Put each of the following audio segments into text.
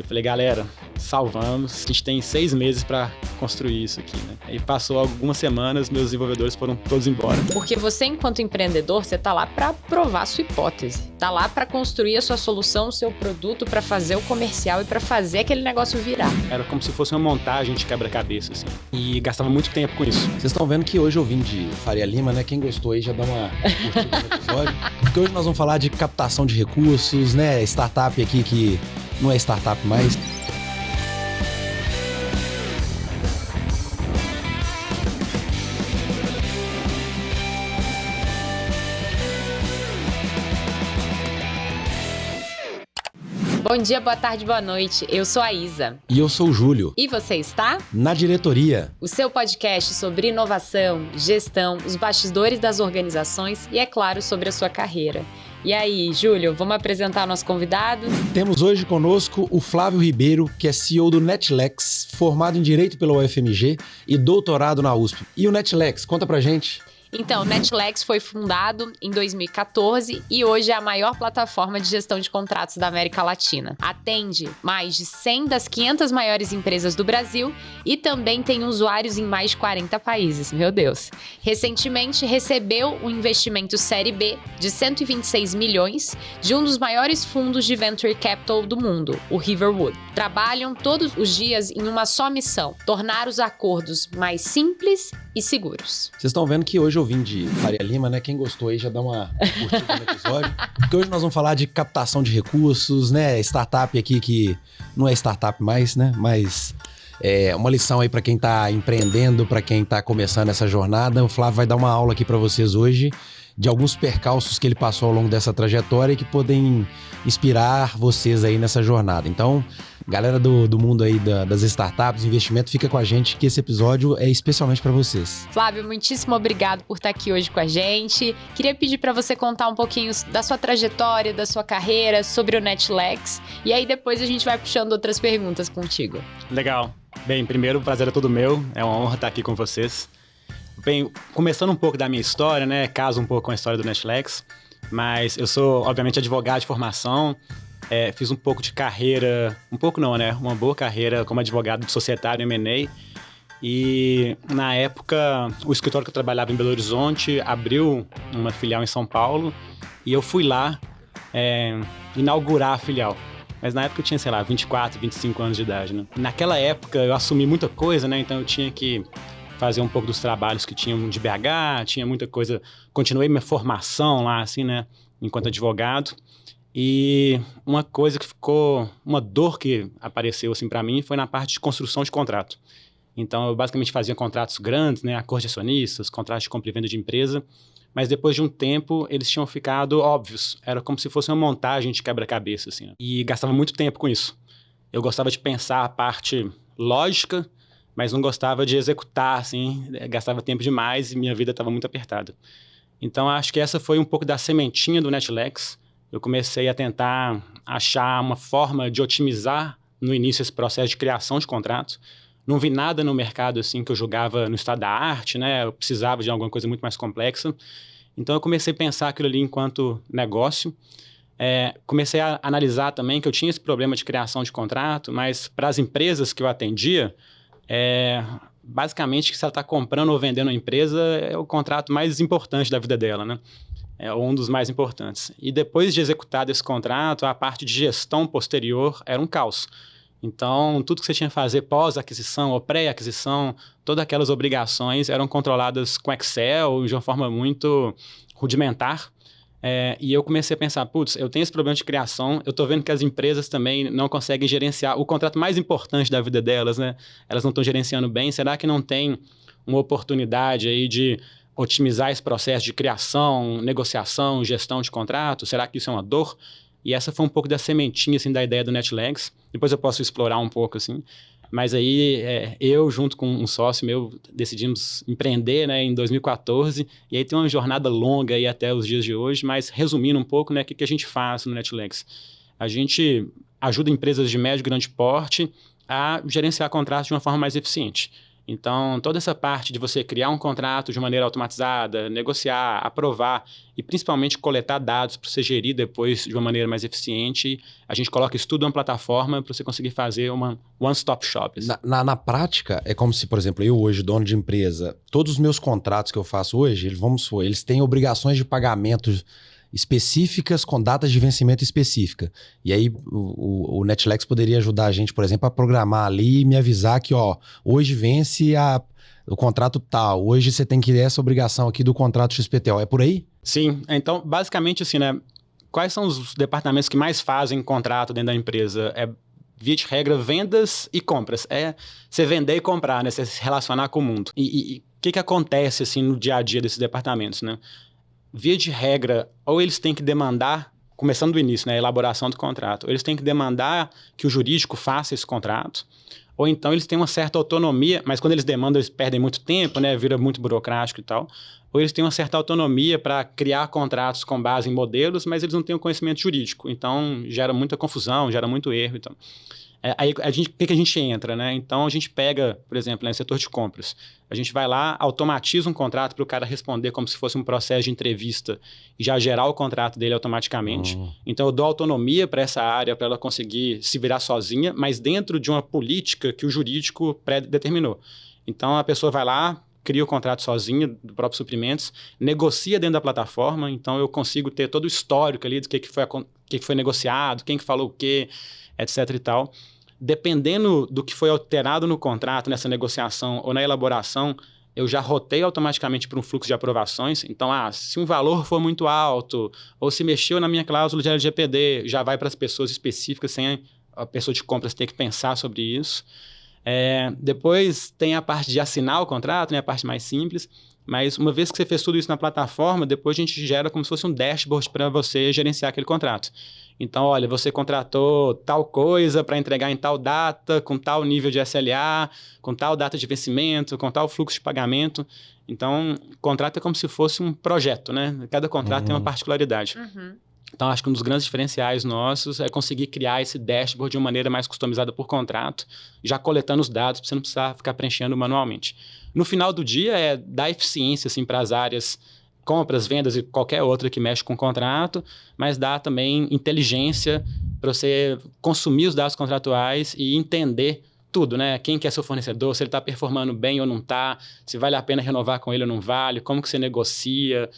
E eu falei, galera, salvamos, a gente tem 6 meses para construir isso aqui, né? E passou algumas semanas, meus desenvolvedores foram todos embora. Porque você, enquanto empreendedor, você tá lá para provar a sua hipótese. Tá lá para construir a sua solução, o seu produto, para fazer o comercial e para fazer aquele negócio virar. Era como se fosse uma montagem de quebra-cabeça, assim. E gastava muito tempo com isso. Vocês estão vendo que hoje eu vim de Faria Lima, né? Quem gostou aí já dá uma curtida no episódio. Porque hoje nós vamos falar de captação de recursos, né? Startup aqui que não é startup mais. Bom dia, boa tarde, boa noite. Eu sou a Isa. E eu sou o Júlio. E você está? Na diretoria. O seu podcast sobre inovação, gestão, os bastidores das organizações e, é claro, sobre a sua carreira. E aí, Júlio, vamos apresentar nosso convidado? Temos hoje conosco o Flávio Ribeiro, que é CEO do Netlex, formado em Direito pela UFMG e doutorado na USP. E o Netlex, conta pra gente. Então, o Netlex foi fundado em 2014 e hoje é a maior plataforma de gestão de contratos da América Latina. Atende mais de 100 das 500 maiores empresas do Brasil e também tem usuários em mais de 40 países, meu Deus. Recentemente recebeu um investimento Série B de 126 milhões de um dos maiores fundos de Venture Capital do mundo, o Riverwood. Trabalham todos os dias em uma só missão: tornar os acordos mais simples e seguros. Vocês estão vendo que hoje eu vim de Faria Lima, né? Quem gostou aí já dá uma curtida no episódio. Porque hoje nós vamos falar de captação de recursos, né? Startup aqui que não é startup mais, né? Mas é uma lição aí para quem tá empreendendo, para quem tá começando essa jornada. O Flávio vai dar uma aula aqui para vocês hoje de alguns percalços que ele passou ao longo dessa trajetória e que podem inspirar vocês aí nessa jornada. Então, galera do mundo aí das startups, investimento, fica com a gente que esse episódio é especialmente para vocês. Flávio, muitíssimo obrigado por estar aqui hoje com a gente. Queria pedir para você contar um pouquinho da sua trajetória, da sua carreira, sobre o Netlex. E aí depois a gente vai puxando outras perguntas contigo. Legal. Bem, primeiro, o prazer é todo meu. É uma honra estar aqui com vocês. Bem, começando um pouco da minha história, né? Caso um pouco com a história do Netlex. Mas eu sou, obviamente, advogado de formação. Fiz um pouco de carreira, um pouco não, né? Uma boa carreira como advogado de societário em M&A. E na época, o escritório que eu trabalhava em Belo Horizonte abriu uma filial em São Paulo. E eu fui lá inaugurar a filial. Mas na época eu tinha, sei lá, 24, 25 anos de idade, né? Naquela época eu assumi muita coisa, né? Então eu tinha que fazer um pouco dos trabalhos que tinham de BH, tinha muita coisa. Continuei minha formação lá, assim, né? Enquanto advogado. E uma coisa que ficou, uma dor que apareceu assim para mim foi na parte de construção de contrato. Então eu basicamente fazia contratos grandes, né, acordos de acionistas, contratos de compra e venda de empresa, mas depois de um tempo eles tinham ficado óbvios, era como se fosse uma montagem de quebra-cabeça assim, né? E gastava muito tempo com isso. Eu gostava de pensar a parte lógica, mas não gostava de executar, assim, gastava tempo demais e minha vida estava muito apertada. Então acho que essa foi um pouco da sementinha do Netlex. Eu comecei a tentar achar uma forma de otimizar no início esse processo de criação de contratos. Não vi nada no mercado assim que eu julgava no estado da arte, né? Eu precisava de alguma coisa muito mais complexa. Então eu comecei a pensar aquilo ali enquanto negócio. Comecei a analisar também que eu tinha esse problema de criação de contrato, mas para as empresas que eu atendia, basicamente, se ela está comprando ou vendendo uma empresa, é o contrato mais importante da vida dela, né? É um dos mais importantes. E depois de executado esse contrato, a parte de gestão posterior era um caos. Então, tudo que você tinha que fazer pós-aquisição ou pré-aquisição, todas aquelas obrigações eram controladas com Excel de uma forma muito rudimentar. E eu comecei a pensar, putz, eu tenho esse problema de criação, eu estou vendo que as empresas também não conseguem gerenciar o contrato mais importante da vida delas, né? Elas não estão gerenciando bem. Será que não tem uma oportunidade aí de otimizar esse processo de criação, negociação, gestão de contrato? Será que isso é uma dor? E essa foi um pouco da sementinha, assim, da ideia do Netlex. Depois eu posso explorar um pouco, assim. Mas aí eu, junto com um sócio meu, decidimos empreender, né, em 2014. E aí tem uma jornada longa aí até os dias de hoje. Mas resumindo um pouco, né, o que a gente faz no Netlex? A gente ajuda empresas de médio e grande porte a gerenciar contratos de uma forma mais eficiente. Então, toda essa parte de você criar um contrato de maneira automatizada, negociar, aprovar e principalmente coletar dados para você gerir depois de uma maneira mais eficiente, a gente coloca isso tudo numa plataforma para você conseguir fazer uma one-stop shop. Assim. Na prática, é como se, por exemplo, eu hoje, dono de empresa, todos os meus contratos que eu faço hoje, eles têm obrigações de pagamento específicas com datas de vencimento específica. E aí o Netflix poderia ajudar a gente, por exemplo, a programar ali e me avisar que, ó, hoje vence o contrato tal, hoje você tem que ir essa obrigação aqui do contrato XPTO. É por aí? Sim. Então, basicamente assim, né? Quais são os departamentos que mais fazem contrato dentro da empresa? Via de regra, vendas e compras. É você vender e comprar, né? Você se relacionar com o mundo. E o que acontece, assim, no dia a dia desses departamentos, né? Via de regra, ou eles têm que demandar, começando do início, né, a elaboração do contrato, ou eles têm que demandar que o jurídico faça esse contrato, ou então eles têm uma certa autonomia, mas quando eles demandam, eles perdem muito tempo, né, vira muito burocrático e tal, ou eles têm uma certa autonomia para criar contratos com base em modelos, mas eles não têm o conhecimento jurídico, então gera muita confusão, gera muito erro. Então. Aí, o que a gente entra, né? Então, a gente pega, por exemplo, no setor de compras, a gente vai lá, automatiza um contrato para o cara responder como se fosse um processo de entrevista e já gerar o contrato dele automaticamente. Então, eu dou autonomia para essa área, para ela conseguir se virar sozinha, mas dentro de uma política que o jurídico pré-determinou. Então, a pessoa vai lá, cria o contrato sozinha, do próprio suprimentos, negocia dentro da plataforma, então eu consigo ter todo o histórico ali do que foi negociado, quem que falou o quê, etc e tal. Dependendo do que foi alterado no contrato, nessa negociação ou na elaboração, eu já roteio automaticamente para um fluxo de aprovações. Então, se um valor for muito alto, ou se mexeu na minha cláusula de LGPD, já vai para as pessoas específicas, sem a pessoa de compras ter que pensar sobre isso. Depois tem a parte de assinar o contrato, né, a parte mais simples. Mas uma vez que você fez tudo isso na plataforma, depois a gente gera como se fosse um dashboard para você gerenciar aquele contrato. Então, olha, você contratou tal coisa para entregar em tal data, com tal nível de SLA, com tal data de vencimento, com tal fluxo de pagamento. Então, o contrato é como se fosse um projeto, né? Cada contrato tem uma particularidade. Então, acho que um dos grandes diferenciais nossos é conseguir criar esse dashboard de uma maneira mais customizada por contrato, já coletando os dados para você não precisar ficar preenchendo manualmente. No final do dia, é dar eficiência assim, para as áreas compras, vendas e qualquer outra que mexe com o contrato, mas dá também inteligência para você consumir os dados contratuais e entender tudo, né? Quem que é seu fornecedor, se ele está performando bem ou não está, se vale a pena renovar com ele ou não vale, como que você negocia,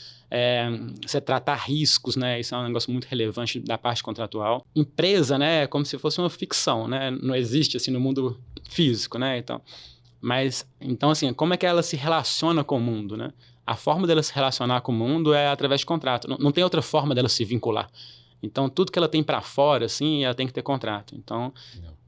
você tratar riscos, né? Isso é um negócio muito relevante da parte contratual. Empresa, né? É como se fosse uma ficção, né? Não existe assim no mundo físico, né? Então, assim, como é que ela se relaciona com o mundo, né? A forma dela se relacionar com o mundo é através de contrato. Não tem outra forma dela se vincular. Então, tudo que ela tem para fora, assim, ela tem que ter contrato. Então,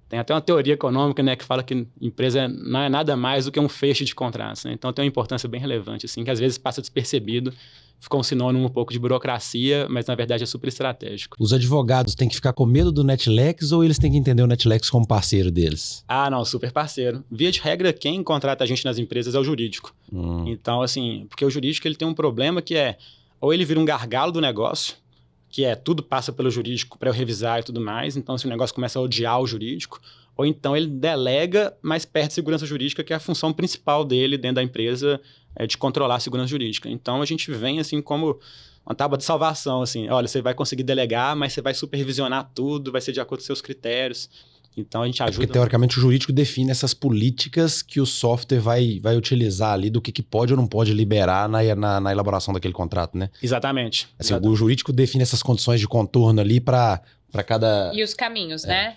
tem até uma teoria econômica, né, que fala que empresa não é nada mais do que um feixe de contratos, né? Então, tem uma importância bem relevante, assim, que às vezes passa despercebido. Ficou um sinônimo um pouco de burocracia, mas na verdade é super estratégico. Os advogados têm que ficar com medo do Netflix ou eles têm que entender o Netflix como parceiro deles? Não, super parceiro. Via de regra, quem contrata a gente nas empresas é o jurídico. Então, assim, porque o jurídico ele tem um problema que ou ele vira um gargalo do negócio, que tudo passa pelo jurídico para eu revisar e tudo mais, então se o negócio começa a odiar o jurídico, ou então ele delega, mas perde segurança jurídica, que é a função principal dele dentro da empresa, de controlar a segurança jurídica. Então, a gente vem assim como uma tábua de salvação, assim, olha, você vai conseguir delegar, mas você vai supervisionar tudo, vai ser de acordo com seus critérios. Então, a gente ajuda... Porque, teoricamente, o jurídico define essas políticas que o software vai utilizar ali, do que pode ou não pode liberar na elaboração daquele contrato, né? Exatamente. Assim, o jurídico define essas condições de contorno ali para cada... E os caminhos, né?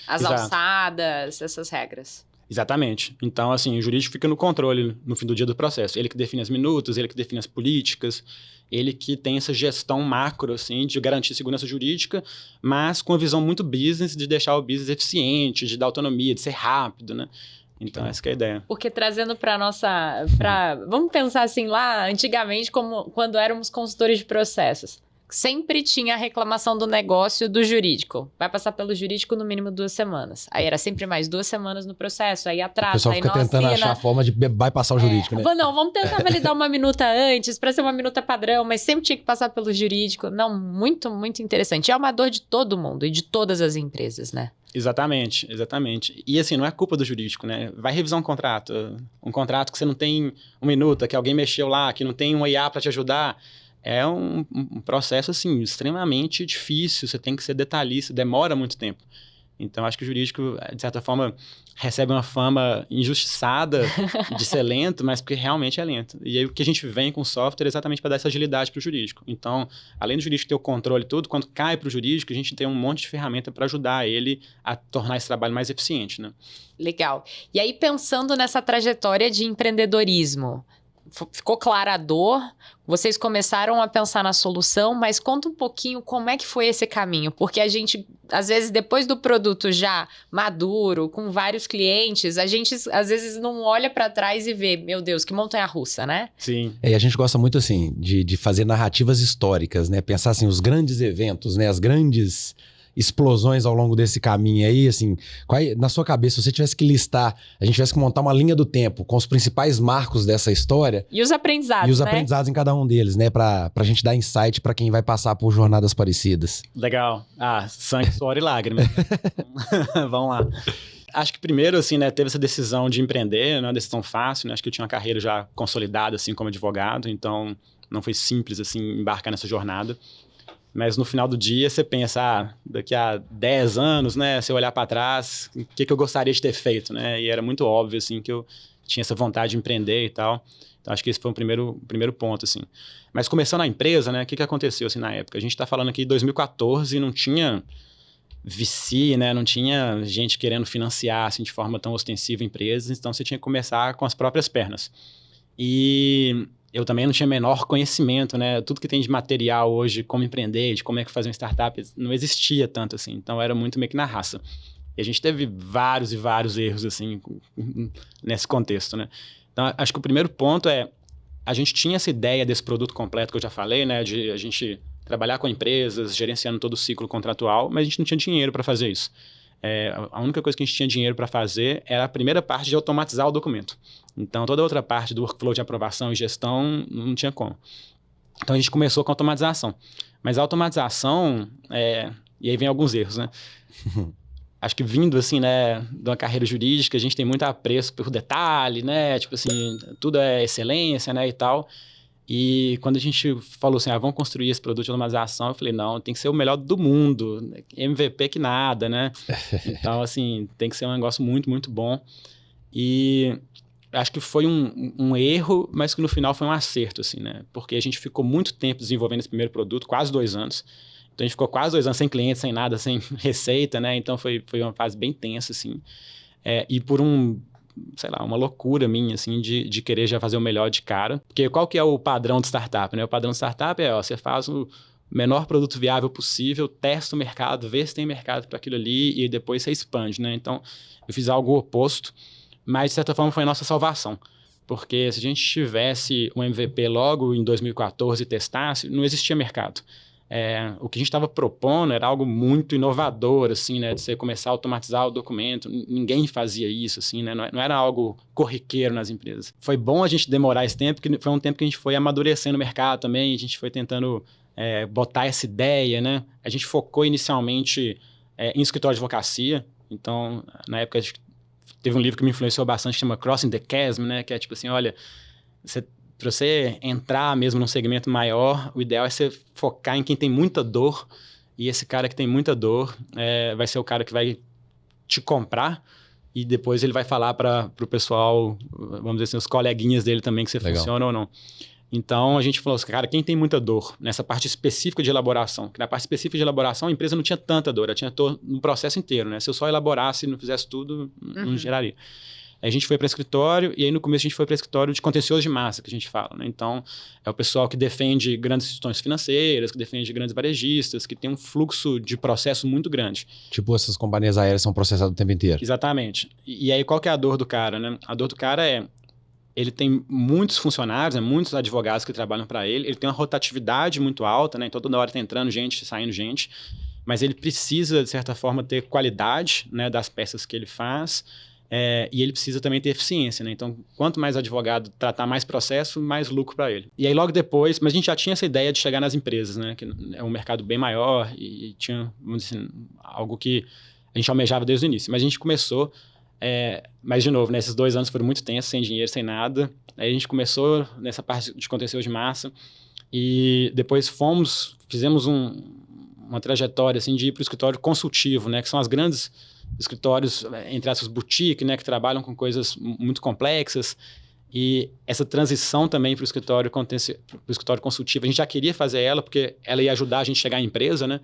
As alçadas, essas regras. Exatamente. Então, assim, o jurídico fica no controle no fim do dia do processo. Ele que define as minutas, ele que define as políticas, ele que tem essa gestão macro, assim, de garantir segurança jurídica, mas com a visão muito business, de deixar o business eficiente, de dar autonomia, de ser rápido, né? Então, essa que é a ideia. Porque trazendo para nossa... vamos pensar assim, lá antigamente, como quando éramos consultores de processos. Sempre tinha a reclamação do negócio do jurídico. Vai passar pelo jurídico no mínimo 2 semanas. Aí era sempre mais 2 semanas no processo, aí atrasa, o pessoal aí fica não tentando assina. achar a forma de bypassar o jurídico, né? Não, vamos tentar validar uma minuta antes, para ser uma minuta padrão, mas sempre tinha que passar pelo jurídico. Não, muito, muito interessante. É uma dor de todo mundo e de todas as empresas, né? Exatamente, exatamente. E assim, não é culpa do jurídico, né? Vai revisar um contrato que você não tem um minuto, que alguém mexeu lá, que não tem um IA para te ajudar. É um processo, assim, extremamente difícil, você tem que ser detalhista, demora muito tempo. Então, acho que o jurídico, de certa forma, recebe uma fama injustiçada de ser lento, mas porque realmente é lento. E aí, o que a gente vem com o software é exatamente para dar essa agilidade para o jurídico. Então, além do jurídico ter o controle e tudo, quando cai para o jurídico, a gente tem um monte de ferramenta para ajudar ele a tornar esse trabalho mais eficiente, né? Legal. E aí, pensando nessa trajetória de empreendedorismo, ficou clara a dor, vocês começaram a pensar na solução, mas conta um pouquinho como é que foi esse caminho, porque a gente, às vezes, depois do produto já maduro, com vários clientes, a gente, às vezes, não olha para trás e vê, meu Deus, que montanha-russa, né? Sim. E a gente gosta muito, assim, de fazer narrativas históricas, né? Pensar, assim, os grandes eventos, né? As grandes explosões ao longo desse caminho aí, assim, na sua cabeça, se você tivesse que listar, a gente tivesse que montar uma linha do tempo com os principais marcos dessa história. E os aprendizados, E os aprendizados em cada um deles, né? Pra gente dar insight pra quem vai passar por jornadas parecidas. Legal. Sangue, suor e lágrimas. Vamos lá. Acho que primeiro, assim, né, teve essa decisão de empreender, não é uma decisão fácil, né? Acho que eu tinha uma carreira já consolidada, assim, como advogado, então não foi simples, assim, embarcar nessa jornada. Mas no final do dia, você pensa, daqui a 10 anos, né, se eu olhar para trás, o que eu gostaria de ter feito, né? E era muito óbvio, assim, que eu tinha essa vontade de empreender e tal. Então, acho que esse foi o primeiro ponto, assim. Mas começando a empresa, né, o que aconteceu, assim, na época? A gente está falando aqui de 2014, não tinha VC, né, não tinha gente querendo financiar, assim, de forma tão ostensiva empresas, então você tinha que começar com as próprias pernas. E eu também não tinha menor conhecimento, né? Tudo que tem de material hoje, como empreender, de como é que fazer uma startup, não existia tanto assim. Então, era muito meio que na raça. E a gente teve vários e vários erros, assim, nesse contexto, né? Então, acho que o primeiro ponto é, a gente tinha essa ideia desse produto completo que eu já falei, né? De a gente trabalhar com empresas, gerenciando todo o ciclo contratual, mas a gente não tinha dinheiro para fazer isso. A única coisa que a gente tinha dinheiro para fazer era a primeira parte de automatizar o documento. Então, toda a outra parte do workflow de aprovação e gestão não tinha como. Então, a gente começou com a automatização. Mas a automatização, e aí vem alguns erros, né? Acho que vindo, assim, né, de uma carreira jurídica, a gente tem muito apreço por detalhe, né? Tipo assim, tudo é excelência, né, e tal. E quando a gente falou assim, vamos construir esse produto de automatização, eu falei, não, tem que ser o melhor do mundo, MVP que nada, né? Então, assim, tem que ser um negócio muito, muito bom. E acho que foi um erro, mas que no final foi um acerto, assim, né? Porque a gente ficou muito tempo desenvolvendo esse primeiro produto, quase 2 anos. Então, a gente ficou quase 2 anos sem cliente, sem nada, sem receita, né? Então, foi uma fase bem tensa, assim. E por uma loucura minha, assim, de querer já fazer o melhor de cara. Porque qual que é o padrão de startup, né? O padrão de startup é, você faz o menor produto viável possível, testa o mercado, vê se tem mercado para aquilo ali e depois você expande, né? Então, eu fiz algo oposto, mas, de certa forma, foi a nossa salvação. Porque se a gente tivesse um MVP logo em 2014 e testasse, não existia mercado. O que a gente estava propondo era algo muito inovador, assim, né? De você começar a automatizar o documento. Ninguém fazia isso, assim, né? Não era algo corriqueiro nas empresas. Foi bom a gente demorar esse tempo, porque foi um tempo que a gente foi amadurecendo o mercado também, a gente foi tentando botar essa ideia, né? A gente focou inicialmente em escritório de advocacia. Então, na época, teve um livro que me influenciou bastante, que chama Crossing the Chasm, né? Que é tipo assim, olha, para você entrar mesmo num segmento maior, o ideal é você focar em quem tem muita dor, e esse cara que tem muita dor vai ser o cara que vai te comprar, e depois ele vai falar para o pessoal, vamos dizer assim, os coleguinhas dele também, que você Legal. funciona ou não. Então, a gente falou assim, cara, quem tem muita dor nessa parte específica de elaboração? Que na parte específica de elaboração, a empresa não tinha tanta dor, ela tinha dor no processo inteiro, né? Se eu só elaborasse e não fizesse tudo, não geraria. Aí a gente foi para escritório, e aí no começo a gente foi para escritório de contencioso de massa, que a gente fala, né? Então, é o pessoal que defende grandes instituições financeiras, que defende grandes varejistas, que tem um fluxo de processo muito grande. Tipo, essas companhias aéreas são processadas o tempo inteiro. Exatamente. E aí, qual que é a dor do cara, né? A dor do cara ele tem muitos funcionários, né? Muitos advogados que trabalham para ele tem uma rotatividade muito alta, né? Então, toda hora tá entrando gente, saindo gente, mas ele precisa, de certa forma, ter qualidade, né, das peças que ele faz, e ele precisa também ter eficiência, né? Então, quanto mais advogado tratar mais processo, mais lucro para ele. E aí, logo depois, mas a gente já tinha essa ideia de chegar nas empresas, né? Que é um mercado bem maior e tinha, vamos dizer assim, algo que a gente almejava desde o início. Mas a gente começou, mas de novo, né, esses 2 anos foram muito tensos, sem dinheiro, sem nada. Aí a gente começou nessa parte de conteúdo de massa e depois fizemos uma trajetória assim, de ir para o escritório consultivo, né, que são as grandes escritórios, entre essas boutiques, né, que trabalham com coisas muito complexas. E essa transição também para o escritório consultivo, a gente já queria fazer ela, porque ela ia ajudar a gente a chegar à empresa, né?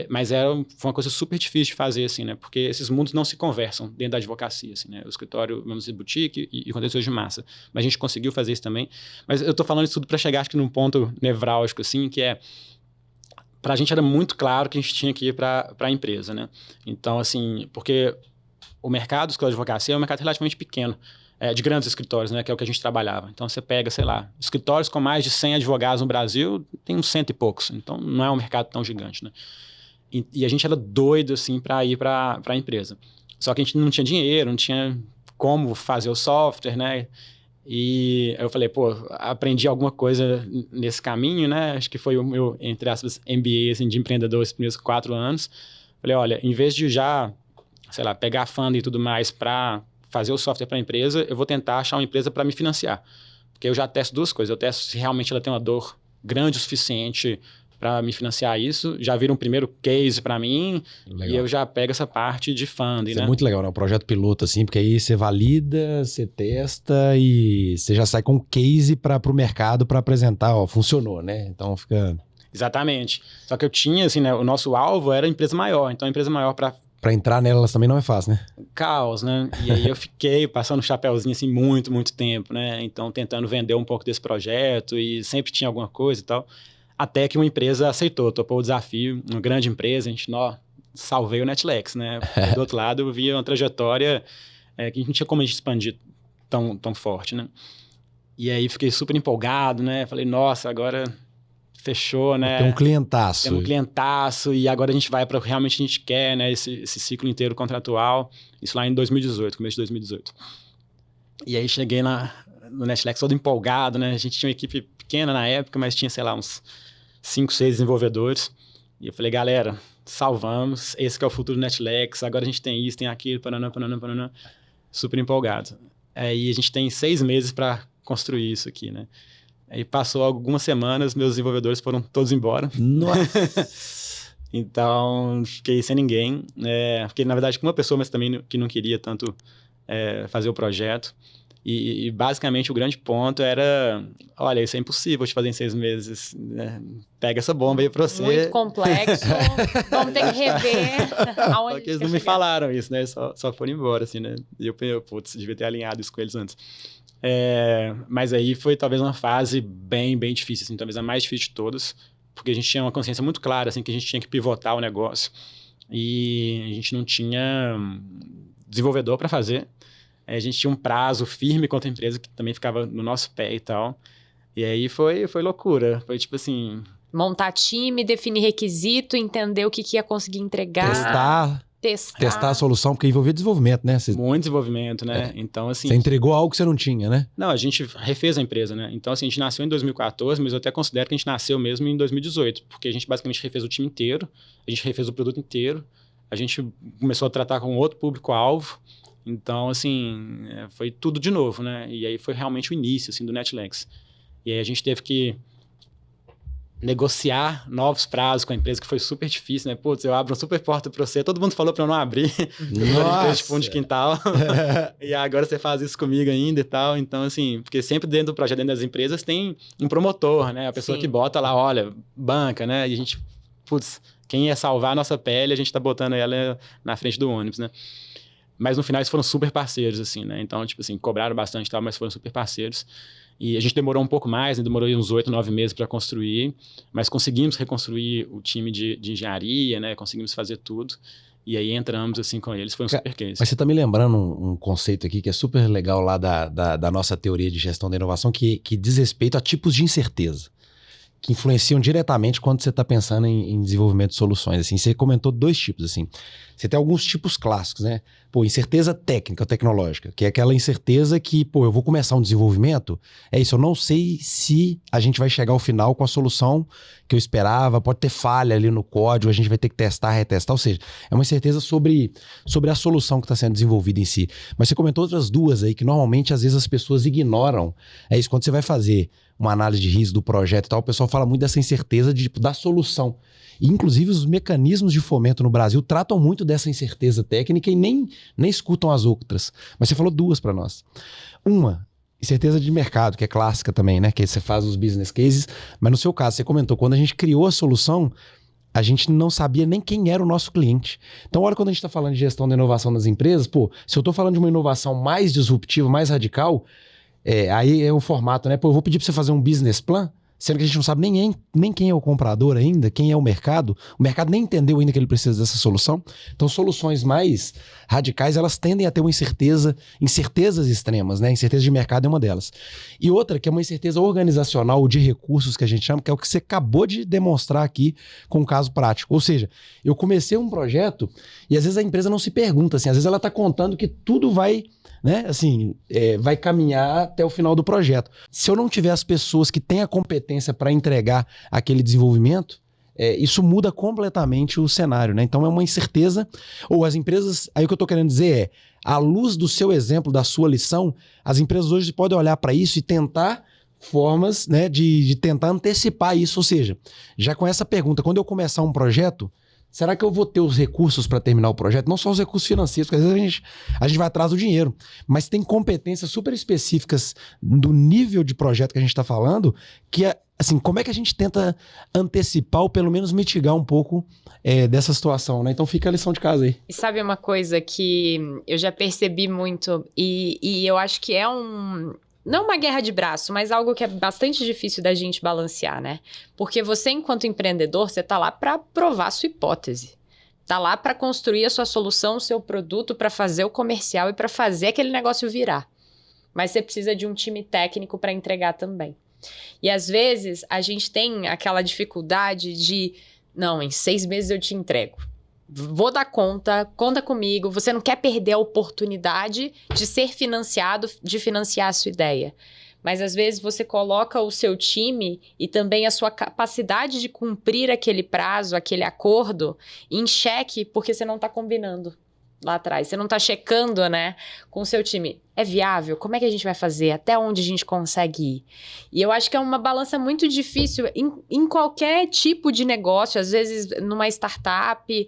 Mas foi uma coisa super difícil de fazer, assim, né? Porque esses mundos não se conversam dentro da advocacia, assim, né? O escritório, vamos dizer, boutique e conteúdo de massa. Mas a gente conseguiu fazer isso também. Mas eu tô falando isso tudo para chegar, acho que num ponto nevrálgico, assim, que para a gente era muito claro que a gente tinha que ir para a empresa, né? Então, assim, porque o mercado do escritório de advocacia é um mercado relativamente pequeno, de grandes escritórios, né? Que é o que a gente trabalhava. Então, você pega, sei lá, escritórios com mais de 100 advogados no Brasil, tem uns 100 e poucos. Então, não é um mercado tão gigante, né? E a gente era doido, assim, para ir para a empresa. Só que a gente não tinha dinheiro, não tinha como fazer o software, né? E eu falei, pô, aprendi alguma coisa nesse caminho, né? Acho que foi o meu, entre aspas, MBA, assim, de empreendedor esses primeiros 4 anos. Falei, olha, em vez de já, sei lá, pegar fundo e tudo mais para fazer o software para a empresa, eu vou tentar achar uma empresa para me financiar. Porque eu já testo 2 coisas. Eu testo se realmente ela tem uma dor grande o suficiente para me financiar isso. Já vira um primeiro case para mim. Legal. E eu já pego essa parte de funding, isso, né? É muito legal, né? Um projeto piloto, assim, porque aí você valida, você testa e você já sai com um case para o mercado para apresentar, ó, funcionou, né? Então fica... Exatamente. Só que eu tinha, assim, né? O nosso alvo era a empresa maior. Então, a empresa maior para entrar nelas também não é fácil, né? Caos, né? E aí eu fiquei passando chapéuzinho assim muito, muito tempo, né? Então tentando vender um pouco desse projeto e sempre tinha alguma coisa e tal. Até que uma empresa aceitou, topou o desafio, uma grande empresa, a gente, salvei o Netflix, né? Do outro lado eu via uma trajetória que não tinha como a gente expandir tão forte, né? E aí fiquei super empolgado, né? Falei, nossa, agora... fechou, né? Tem um clientaço. Tem um clientaço e agora a gente vai para o que realmente a gente quer, né? Esse ciclo inteiro contratual. Isso lá em 2018, começo de 2018. E aí cheguei no Netflix todo empolgado, né? A gente tinha uma equipe pequena na época, mas tinha, sei lá, uns 5, 6 desenvolvedores. E eu falei, galera, salvamos. Esse que é o futuro do Netflix. Agora a gente tem isso, tem aquilo, paraná. Super empolgado. Aí a gente tem 6 meses para construir isso aqui, né? Aí passou algumas semanas, meus desenvolvedores foram todos embora. Nossa! Então, fiquei sem ninguém. Fiquei, na verdade, com uma pessoa, mas também que não queria tanto fazer o projeto. E basicamente, o grande ponto era... olha, isso é impossível de fazer em 6 meses. Né? Pega essa bomba aí pra você. Muito complexo. Vamos ter que rever aonde. Só que eles não me falaram isso, né? Só foram embora, assim, né? E eu pensei, putz, devia ter alinhado isso com eles antes. Mas aí foi talvez uma fase bem, bem difícil, assim, talvez a mais difícil de todas, porque a gente tinha uma consciência muito clara, assim, que a gente tinha que pivotar o negócio e a gente não tinha desenvolvedor para fazer. A gente tinha um prazo firme contra a empresa que também ficava no nosso pé e tal. E aí foi loucura. Foi tipo assim... montar time, definir requisito, entender o que ia conseguir entregar. Testar a solução, porque envolvia desenvolvimento, né? Muito desenvolvimento, né? Então, assim... você entregou algo que você não tinha, né? Não, a gente refez a empresa, né? Então, assim, a gente nasceu em 2014, mas eu até considero que a gente nasceu mesmo em 2018, porque a gente basicamente refez o time inteiro, a gente refez o produto inteiro, a gente começou a tratar com outro público-alvo. Então, assim, foi tudo de novo, né? E aí foi realmente o início, assim, do Netflix. E aí a gente teve que negociar novos prazos com a empresa, que foi super difícil, né? Putz, eu abro uma super porta para você, todo mundo falou para eu não abrir. Nossa! De fundo de quintal. E agora você faz isso comigo ainda e tal. Então, assim, porque sempre dentro do projeto, dentro das empresas, tem um promotor, né? A pessoa que bota lá, olha, banca, né? E a gente, putz, quem ia salvar a nossa pele, a gente tá botando ela na frente do ônibus, né? Mas no final eles foram super parceiros, assim, né? Então, tipo assim, cobraram bastante e tal, mas foram super parceiros. E a gente demorou um pouco mais, né? Demorou uns 8, 9 meses para construir, mas conseguimos reconstruir o time de engenharia, né? Conseguimos fazer tudo. E aí entramos, assim, com eles. Foi um super case. Mas você tá me lembrando um conceito aqui que é super legal lá da nossa teoria de gestão da inovação, que diz respeito a tipos de incerteza. que influenciam diretamente quando você está pensando em desenvolvimento de soluções. Assim, você comentou 2 tipos. Assim. Você tem alguns tipos clássicos, né? Pô, incerteza técnica ou tecnológica, que é aquela incerteza que, pô, eu vou começar um desenvolvimento, é isso, eu não sei se a gente vai chegar ao final com a solução que eu esperava, pode ter falha ali no código, a gente vai ter que testar, retestar, ou seja, é uma incerteza sobre a solução que está sendo desenvolvida em si. Mas você comentou outras 2 aí, que normalmente às vezes as pessoas ignoram. É isso, quando você vai fazer uma análise de risco do projeto e tal, o pessoal fala muito dessa incerteza da solução. E, inclusive, os mecanismos de fomento no Brasil tratam muito dessa incerteza técnica e nem escutam as outras. Mas você falou 2 para nós. Uma, incerteza de mercado, que é clássica também, né? Que você faz os business cases. Mas no seu caso, você comentou, quando a gente criou a solução, a gente não sabia nem quem era o nosso cliente. Então, olha, quando a gente está falando de gestão da inovação nas empresas, pô, se eu estou falando de uma inovação mais disruptiva, mais radical, aí é o formato, né? Pô, eu vou pedir para você fazer um business plan, sendo que a gente não sabe nem quem é o comprador ainda, quem é o mercado nem entendeu ainda que ele precisa dessa solução. Então, soluções mais radicais, elas tendem a ter uma incertezas extremas, né? Incerteza de mercado é uma delas. E outra, que é uma incerteza organizacional de recursos, que a gente chama, que é o que você acabou de demonstrar aqui com um caso prático. Ou seja, eu comecei um projeto e às vezes a empresa não se pergunta, assim, às vezes ela está contando que tudo vai... né? Assim, vai caminhar até o final do projeto. Se eu não tiver as pessoas que têm a competência para entregar aquele desenvolvimento, isso muda completamente o cenário, né? Então é uma incerteza, ou as empresas, aí o que eu estou querendo dizer à luz do seu exemplo, da sua lição, as empresas hoje podem olhar para isso e tentar formas, né, de tentar antecipar isso, ou seja, já com essa pergunta, quando eu começar um projeto, será que eu vou ter os recursos para terminar o projeto? Não só os recursos financeiros, porque às vezes a gente vai atrás do dinheiro, mas tem competências super específicas do nível de projeto que a gente está falando, que é, assim, como é que a gente tenta antecipar ou pelo menos mitigar um pouco dessa situação, né? Então fica a lição de casa aí. E sabe uma coisa que eu já percebi muito e eu acho que é não uma guerra de braço, mas algo que é bastante difícil da gente balancear, né? Porque você, enquanto empreendedor, você tá lá para provar a sua hipótese. Tá lá para construir a sua solução, o seu produto, para fazer o comercial e para fazer aquele negócio virar. Mas você precisa de um time técnico para entregar também. E às vezes a gente tem aquela dificuldade de, não, em 6 meses eu te entrego. Vou dar conta, conta comigo. Você não quer perder a oportunidade de ser financiado, de financiar a sua ideia. Mas às vezes você coloca o seu time e também a sua capacidade de cumprir aquele prazo, aquele acordo, em xeque porque você não está combinando lá atrás. Você não está checando, né, com o seu time. É viável? Como é que a gente vai fazer? Até onde a gente consegue ir? E eu acho que é uma balança muito difícil em qualquer tipo de negócio, às vezes numa startup,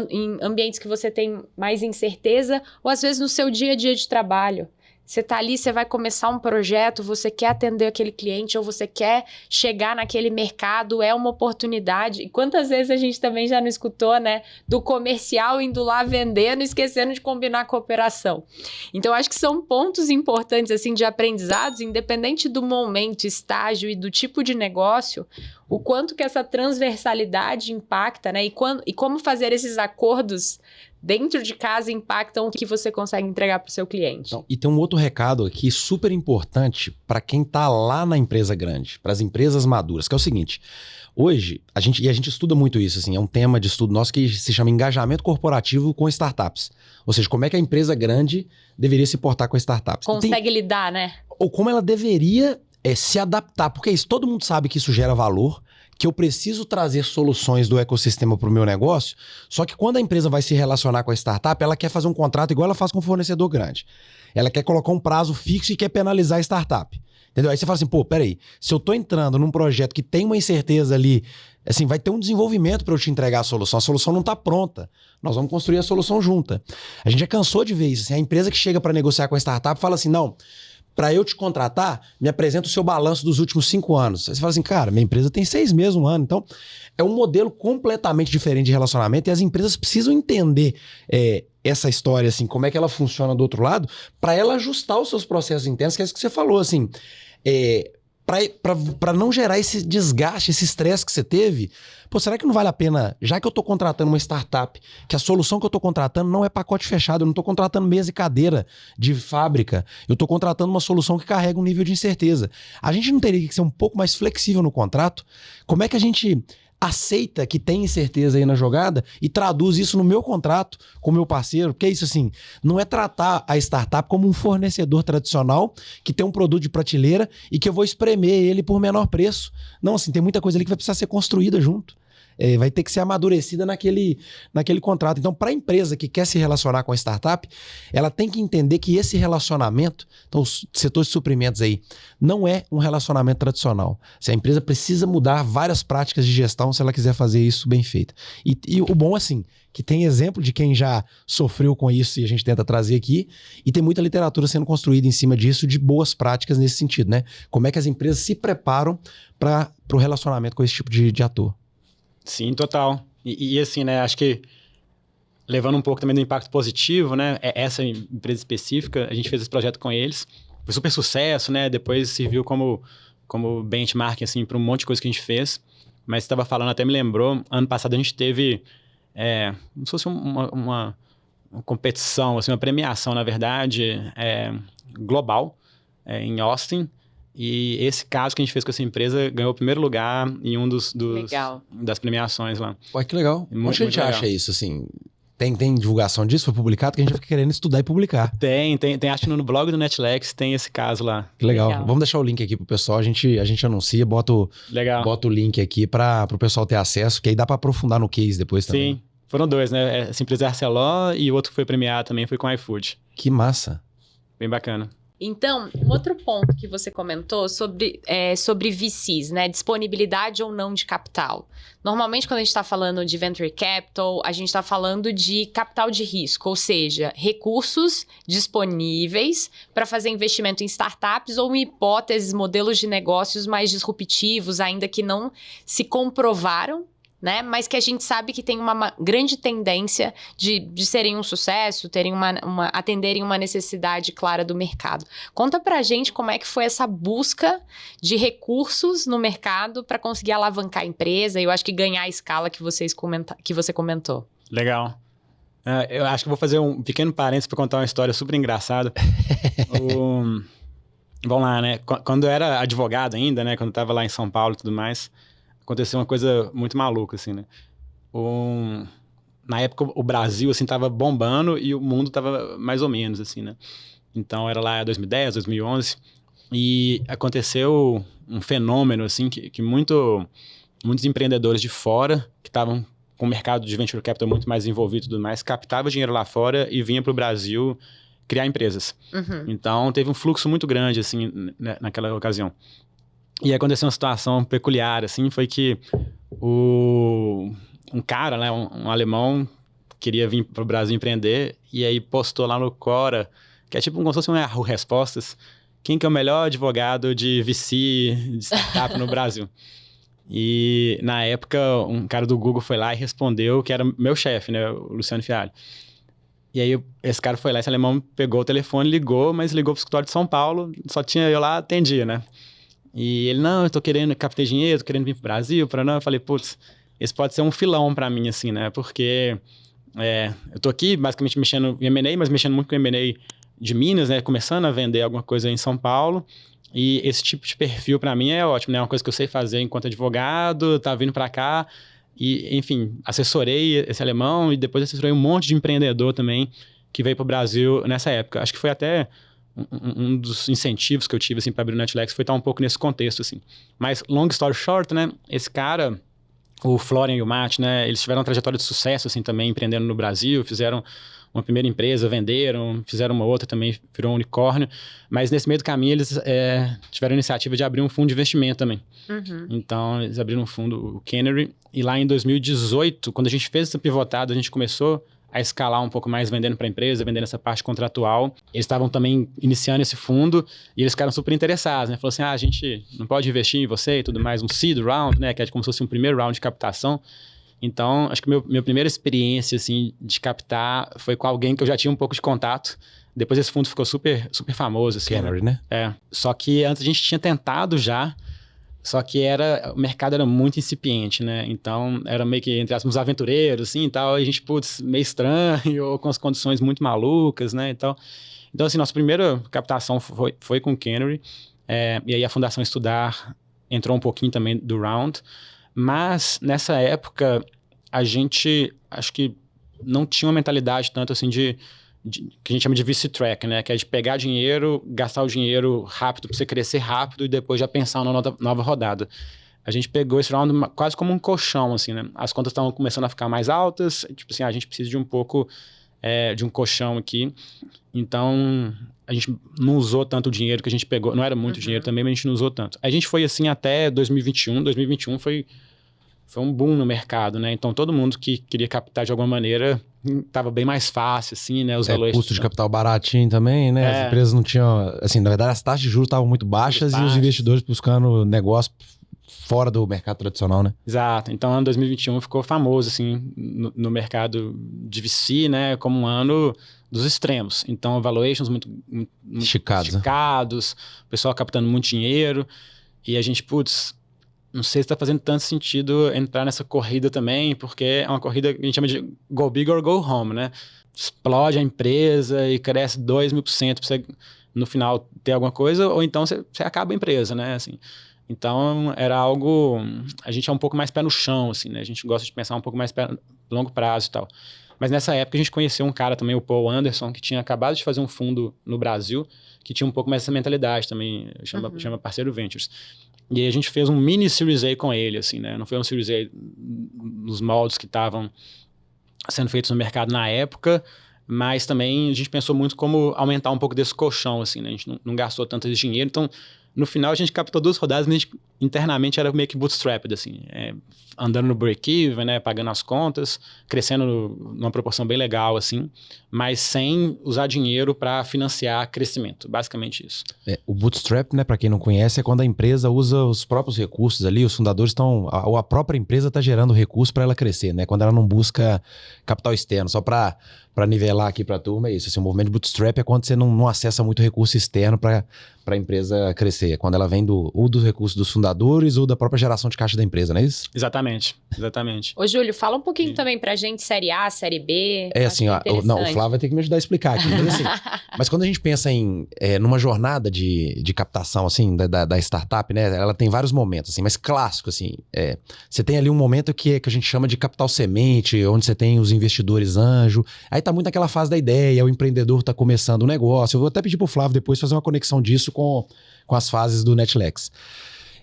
em ambientes que você tem mais incerteza, ou às vezes no seu dia a dia de trabalho. Você tá ali, você vai começar um projeto, você quer atender aquele cliente ou você quer chegar naquele mercado, é uma oportunidade. E quantas vezes a gente também já não escutou, né? Do comercial indo lá vendendo, esquecendo de combinar a cooperação. Então, acho que são pontos importantes, assim, de aprendizados, independente do momento, estágio e do tipo de negócio, o quanto que essa transversalidade impacta, né? E como fazer esses acordos dentro de casa impactam o que você consegue entregar para o seu cliente. Então, e tem um outro recado aqui super importante para quem está lá na empresa grande, para as empresas maduras, que é o seguinte: hoje, a gente estuda muito isso, assim, é um tema de estudo nosso que se chama engajamento corporativo com startups. Ou seja, como é que a empresa grande deveria se portar com startups. Consegue lidar, né? Ou como ela deveria se adaptar, porque isso, todo mundo sabe que isso gera valor, que eu preciso trazer soluções do ecossistema para o meu negócio, só que quando a empresa vai se relacionar com a startup, ela quer fazer um contrato igual ela faz com um fornecedor grande. Ela quer colocar um prazo fixo e quer penalizar a startup. Entendeu? Aí você fala assim, pô, peraí, se eu tô entrando num projeto que tem uma incerteza ali, assim, vai ter um desenvolvimento para eu te entregar a solução não tá pronta. Nós vamos construir a solução junta. A gente já cansou de ver isso. Assim, a empresa que chega para negociar com a startup fala assim, não, para eu te contratar, me apresenta o seu balanço dos últimos 5 anos. Aí você fala assim, cara, minha empresa tem 6 meses, 1 ano. Então, é um modelo completamente diferente de relacionamento e as empresas precisam entender essa história, assim, como é que ela funciona do outro lado, para ela ajustar os seus processos internos, que é isso que você falou, assim. para não gerar esse desgaste, esse estresse que você teve, pô, será que não vale a pena, já que eu tô contratando uma startup, que a solução que eu tô contratando não é pacote fechado, eu não tô contratando mesa e cadeira de fábrica, eu tô contratando uma solução que carrega um nível de incerteza. A gente não teria que ser um pouco mais flexível no contrato? Como é que a gente aceita que tem incerteza aí na jogada e traduz isso no meu contrato com o meu parceiro? Porque é isso assim, não é tratar a startup como um fornecedor tradicional que tem um produto de prateleira e que eu vou espremer ele por menor preço. Não, assim, tem muita coisa ali que vai precisar ser construída junto. Vai ter que ser amadurecida naquele contrato. Então, para a empresa que quer se relacionar com a startup, ela tem que entender que esse relacionamento, então o setor de suprimentos aí, não é um relacionamento tradicional. Se a empresa precisa mudar várias práticas de gestão se ela quiser fazer isso bem feito. E o bom, assim, que tem exemplo de quem já sofreu com isso e a gente tenta trazer aqui, e tem muita literatura sendo construída em cima disso, de boas práticas nesse sentido, né? Como é que as empresas se preparam para o relacionamento com esse tipo de ator. Sim, total. E assim, né, acho que levando um pouco também do impacto positivo, né, essa empresa específica, a gente fez esse projeto com eles, foi super sucesso, né, depois serviu como benchmark, assim, para um monte de coisa que a gente fez, mas você estava falando, até me lembrou, ano passado a gente teve, como se fosse uma competição, assim, uma premiação, na verdade, global, em Austin. E esse caso que a gente fez com essa empresa ganhou o primeiro lugar em um das premiações lá. Pô, que legal. Onde a gente acha isso, assim? Tem divulgação disso? Foi publicado? Que a gente fica querendo estudar e publicar. Tem. Acho que no blog do Netflix tem esse caso lá. Que legal. Vamos deixar o link aqui pro pessoal. A gente anuncia, bota o link aqui pro pessoal ter acesso, que aí dá pra aprofundar no case depois também. Sim. Foram dois, né? Essa empresa é Arcelor e o outro que foi premiado também foi com iFood. Que massa. Bem bacana. Então, um outro ponto que você comentou sobre VCs, né? Disponibilidade ou não de capital. Normalmente, quando a gente está falando de venture capital, a gente está falando de capital de risco, ou seja, recursos disponíveis para fazer investimento em startups ou em hipóteses, modelos de negócios mais disruptivos, ainda que não se comprovaram, né? Mas que a gente sabe que tem uma grande tendência de serem um sucesso, atenderem uma necessidade clara do mercado. Conta pra gente como é que foi essa busca de recursos no mercado para conseguir alavancar a empresa e eu acho que ganhar a escala que você comentou. Legal. Eu acho que vou fazer um pequeno parênteses para contar uma história super engraçada. Vamos lá, né? Quando eu era advogado ainda, né? Quando eu estava lá em São Paulo e tudo mais, aconteceu uma coisa muito maluca, assim, né? Na época, o Brasil, assim, tava bombando e o mundo tava mais ou menos, assim, né? Então, era lá 2010, 2011, e aconteceu um fenômeno, assim, que muitos empreendedores de fora, que estavam com o mercado de venture capital muito mais envolvido e tudo mais, captavam dinheiro lá fora e vinha para o Brasil criar empresas. Uhum. Então, teve um fluxo muito grande, assim, naquela ocasião. E aconteceu uma situação peculiar, assim, foi que um cara, né, um alemão, queria vir para o Brasil empreender, e aí postou lá no Quora, que é tipo como se fosse um Yahoo Respostas, quem que é o melhor advogado de VC, de startup no Brasil. E, na época, um cara do Google foi lá e respondeu, que era meu chefe, né, o Luciano Fialho. E aí, esse cara foi lá, esse alemão pegou o telefone, ligou, mas ligou para o escritório de São Paulo, só tinha eu lá, atendia, né? E ele, não, eu tô querendo captar dinheiro, tô querendo vir pro Brasil, eu falei, putz, esse pode ser um filão pra mim, assim, né? Porque eu tô aqui, basicamente, mexendo em M&A, mas mexendo muito com M&A de Minas, né? Começando a vender alguma coisa em São Paulo. E esse tipo de perfil pra mim é ótimo, né? É uma coisa que eu sei fazer enquanto advogado, tá vindo pra cá. E, enfim, assessorei esse alemão e depois assessorei um monte de empreendedor também que veio pro Brasil nessa época. Acho que foi até um dos incentivos que eu tive, assim, para abrir o Netflix foi estar um pouco nesse contexto, assim. Mas, long story short, né, esse cara, o Florian e o Matt, né, eles tiveram uma trajetória de sucesso, assim, também, empreendendo no Brasil, fizeram uma primeira empresa, venderam, fizeram uma outra também, virou um unicórnio, mas nesse meio do caminho eles tiveram a iniciativa de abrir um fundo de investimento também. Uhum. Então, eles abriram um fundo, o Canary, e lá em 2018, quando a gente fez essa pivotada, a gente começou a escalar um pouco mais, vendendo para a empresa, vendendo essa parte contratual. Eles estavam também iniciando esse fundo e eles ficaram super interessados, né? Falaram assim, a gente não pode investir em você e tudo mais, um seed round, né? Que é como se fosse um primeiro round de captação. Então, acho que minha primeira experiência, assim, de captar foi com alguém que eu já tinha um pouco de contato. Depois esse fundo ficou super, super famoso, assim. Canary, né? Só que antes a gente tinha tentado já, só que o mercado era muito incipiente, né? Então, era meio que, entre aspas, uns aventureiros, assim, e tal. E a gente, putz, meio estranho, ou com as condições muito malucas, né? Então, assim, nossa primeira captação foi com o Canary. E aí a Fundação Estudar entrou um pouquinho também do round. Mas, nessa época, a gente, acho que não tinha uma mentalidade tanto, assim, que a gente chama de VC track, né? Que é de pegar dinheiro, gastar o dinheiro rápido para você crescer rápido e depois já pensar numa nova rodada. A gente pegou esse round quase como um colchão, assim, né? As contas estavam começando a ficar mais altas, tipo assim, a gente precisa de um pouco de um colchão aqui. Então, a gente não usou tanto o dinheiro que a gente pegou. Não era muito dinheiro também, mas a gente não usou tanto. A gente foi assim até 2021. 2021 foi um boom no mercado, né? Então, todo mundo que queria captar de alguma maneira estava bem mais fácil, assim, né? Os valores... Custo de capital baratinho também, né? As empresas não tinham... Assim, na verdade, as taxas de juros estavam muito baixas e os investidores buscando negócio fora do mercado tradicional, né? Exato. Então, ano 2021 ficou famoso, assim, no mercado de VC, né? Como um ano dos extremos. Então, valuations muito esticados, o pessoal captando muito dinheiro. E a gente, putz... Não sei se está fazendo tanto sentido entrar nessa corrida também, porque é uma corrida que a gente chama de go big or go home, né? Explode a empresa e cresce 2.000% para você, no final, ter alguma coisa, ou então você acaba a empresa, né? Assim, então, era algo... A gente é um pouco mais pé no chão, assim, né? A gente gosta de pensar um pouco mais longo prazo e tal. Mas nessa época a gente conheceu um cara também, o Paul Anderson, que tinha acabado de fazer um fundo no Brasil, que tinha um pouco mais essa mentalidade também, chama Parceiro Ventures. E aí a gente fez um mini Series A com ele, assim, né? Não foi um Series A nos moldes que estavam sendo feitos no mercado na época, mas também a gente pensou muito como aumentar um pouco desse colchão, assim, né? A gente não gastou tanto esse dinheiro, então no final a gente captou 2 rodadas, mas a gente, internamente era meio que bootstrapped, assim, andando no break-even, né? Pagando as contas, crescendo numa proporção bem legal, assim, mas sem usar dinheiro para financiar crescimento, basicamente isso. O bootstrap, né, para quem não conhece, é quando a empresa usa os próprios recursos ali, os fundadores estão, ou a própria empresa está gerando recurso para ela crescer, né? Quando ela não busca capital externo, só para nivelar aqui para a turma, é isso. Assim, o movimento de bootstrap é quando você não acessa muito recurso externo para a empresa crescer. É quando ela vem ou dos recursos dos fundadores ou da própria geração de caixa da empresa, não é isso? Exatamente. Ô, Júlio, fala um pouquinho também pra gente, série A, série B. Assim, o Flávio vai ter que me ajudar a explicar aqui. Mas, assim, mas quando a gente pensa numa jornada de captação, assim, da startup, né? Ela tem vários momentos, assim, mas clássico, assim. Você tem ali um momento que a gente chama de capital semente, onde você tem os investidores anjo. Aí tá muito naquela fase da ideia, o empreendedor tá começando o negócio. Eu vou até pedir pro Flávio depois fazer uma conexão disso com as fases do Netflix.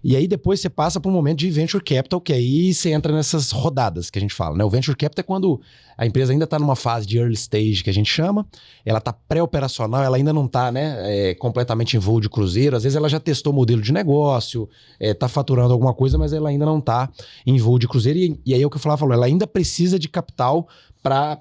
E aí depois você passa para um momento de venture capital, que aí você entra nessas rodadas que a gente fala, né? O venture capital é quando a empresa ainda está numa fase de early stage, que a gente chama, ela está pré-operacional, ela ainda não está, né, completamente em voo de cruzeiro, às vezes ela já testou o modelo de negócio, está faturando alguma coisa, mas ela ainda não está em voo de cruzeiro, e aí é o que o Flávio falou, ela ainda precisa de capital para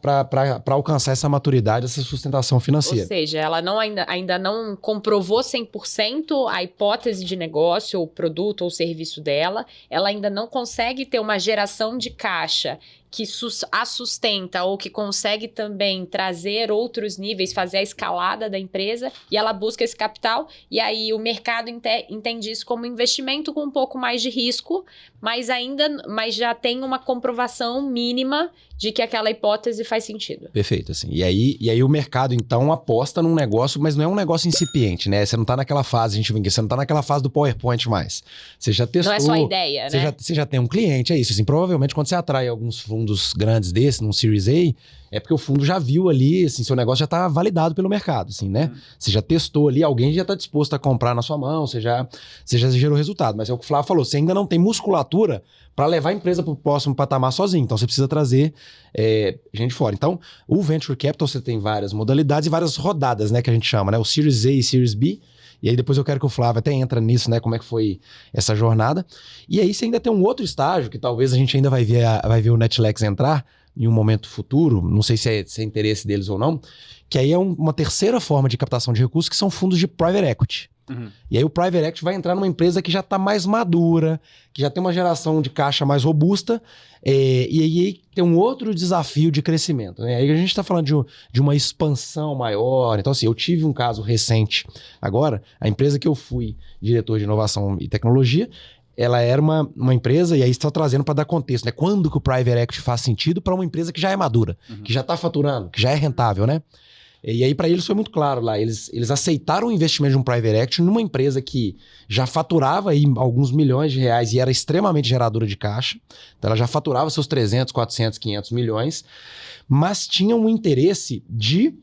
alcançar essa maturidade, essa sustentação financeira. Ou seja, ela ainda não comprovou 100% a hipótese de negócio, ou produto ou serviço dela, ela ainda não consegue ter uma geração de caixa que a sustenta ou que consegue também trazer outros níveis, fazer a escalada da empresa, e ela busca esse capital, e aí o mercado entende isso como investimento com um pouco mais de risco, mas já tem uma comprovação mínima de que aquela hipótese faz sentido. Perfeito, assim. E aí o mercado, então, aposta num negócio, mas não é um negócio incipiente, né? Você não tá naquela fase, você não tá naquela fase do PowerPoint mais. Você já testou... Não é só a ideia, né? Você já tem um cliente, é isso. Assim, provavelmente, quando você atrai alguns fundos grandes desses, num Series A, é porque o fundo já viu ali, assim, seu negócio já tá validado pelo mercado, assim, né? Você já testou ali, alguém já tá disposto a comprar na sua mão, você já gerou resultado. Mas é o que o Flávio falou, você ainda não tem musculatura para levar a empresa para o próximo patamar sozinho. Então, você precisa trazer gente fora. Então, o Venture Capital, você tem várias modalidades e várias rodadas, né, que a gente chama, né? O Series A e Series B. E aí depois eu quero que o Flávio até entre nisso, né? Como é que foi essa jornada. E aí você ainda tem um outro estágio, que talvez a gente ainda vai ver o Netflix entrar em um momento futuro, não sei se é interesse deles ou não, que aí é uma terceira forma de captação de recursos, que são fundos de private equity. E aí o Private Equity vai entrar numa empresa que já está mais madura, que já tem uma geração de caixa mais robusta, e aí tem um outro desafio de crescimento, né? Aí a gente está falando de uma expansão maior. Então, assim, eu tive um caso recente agora, a empresa que eu fui diretor de inovação e tecnologia, ela era uma empresa, e aí está trazendo para dar contexto, né? Quando que o Private Equity faz sentido para uma empresa que já é madura, que já está faturando, que já é rentável, né? E aí, para eles foi muito claro lá. Eles aceitaram o investimento de um private equity numa empresa que já faturava aí alguns milhões de reais e era extremamente geradora de caixa. Então, ela já faturava seus 300, 400, 500 milhões, mas tinha um interesse de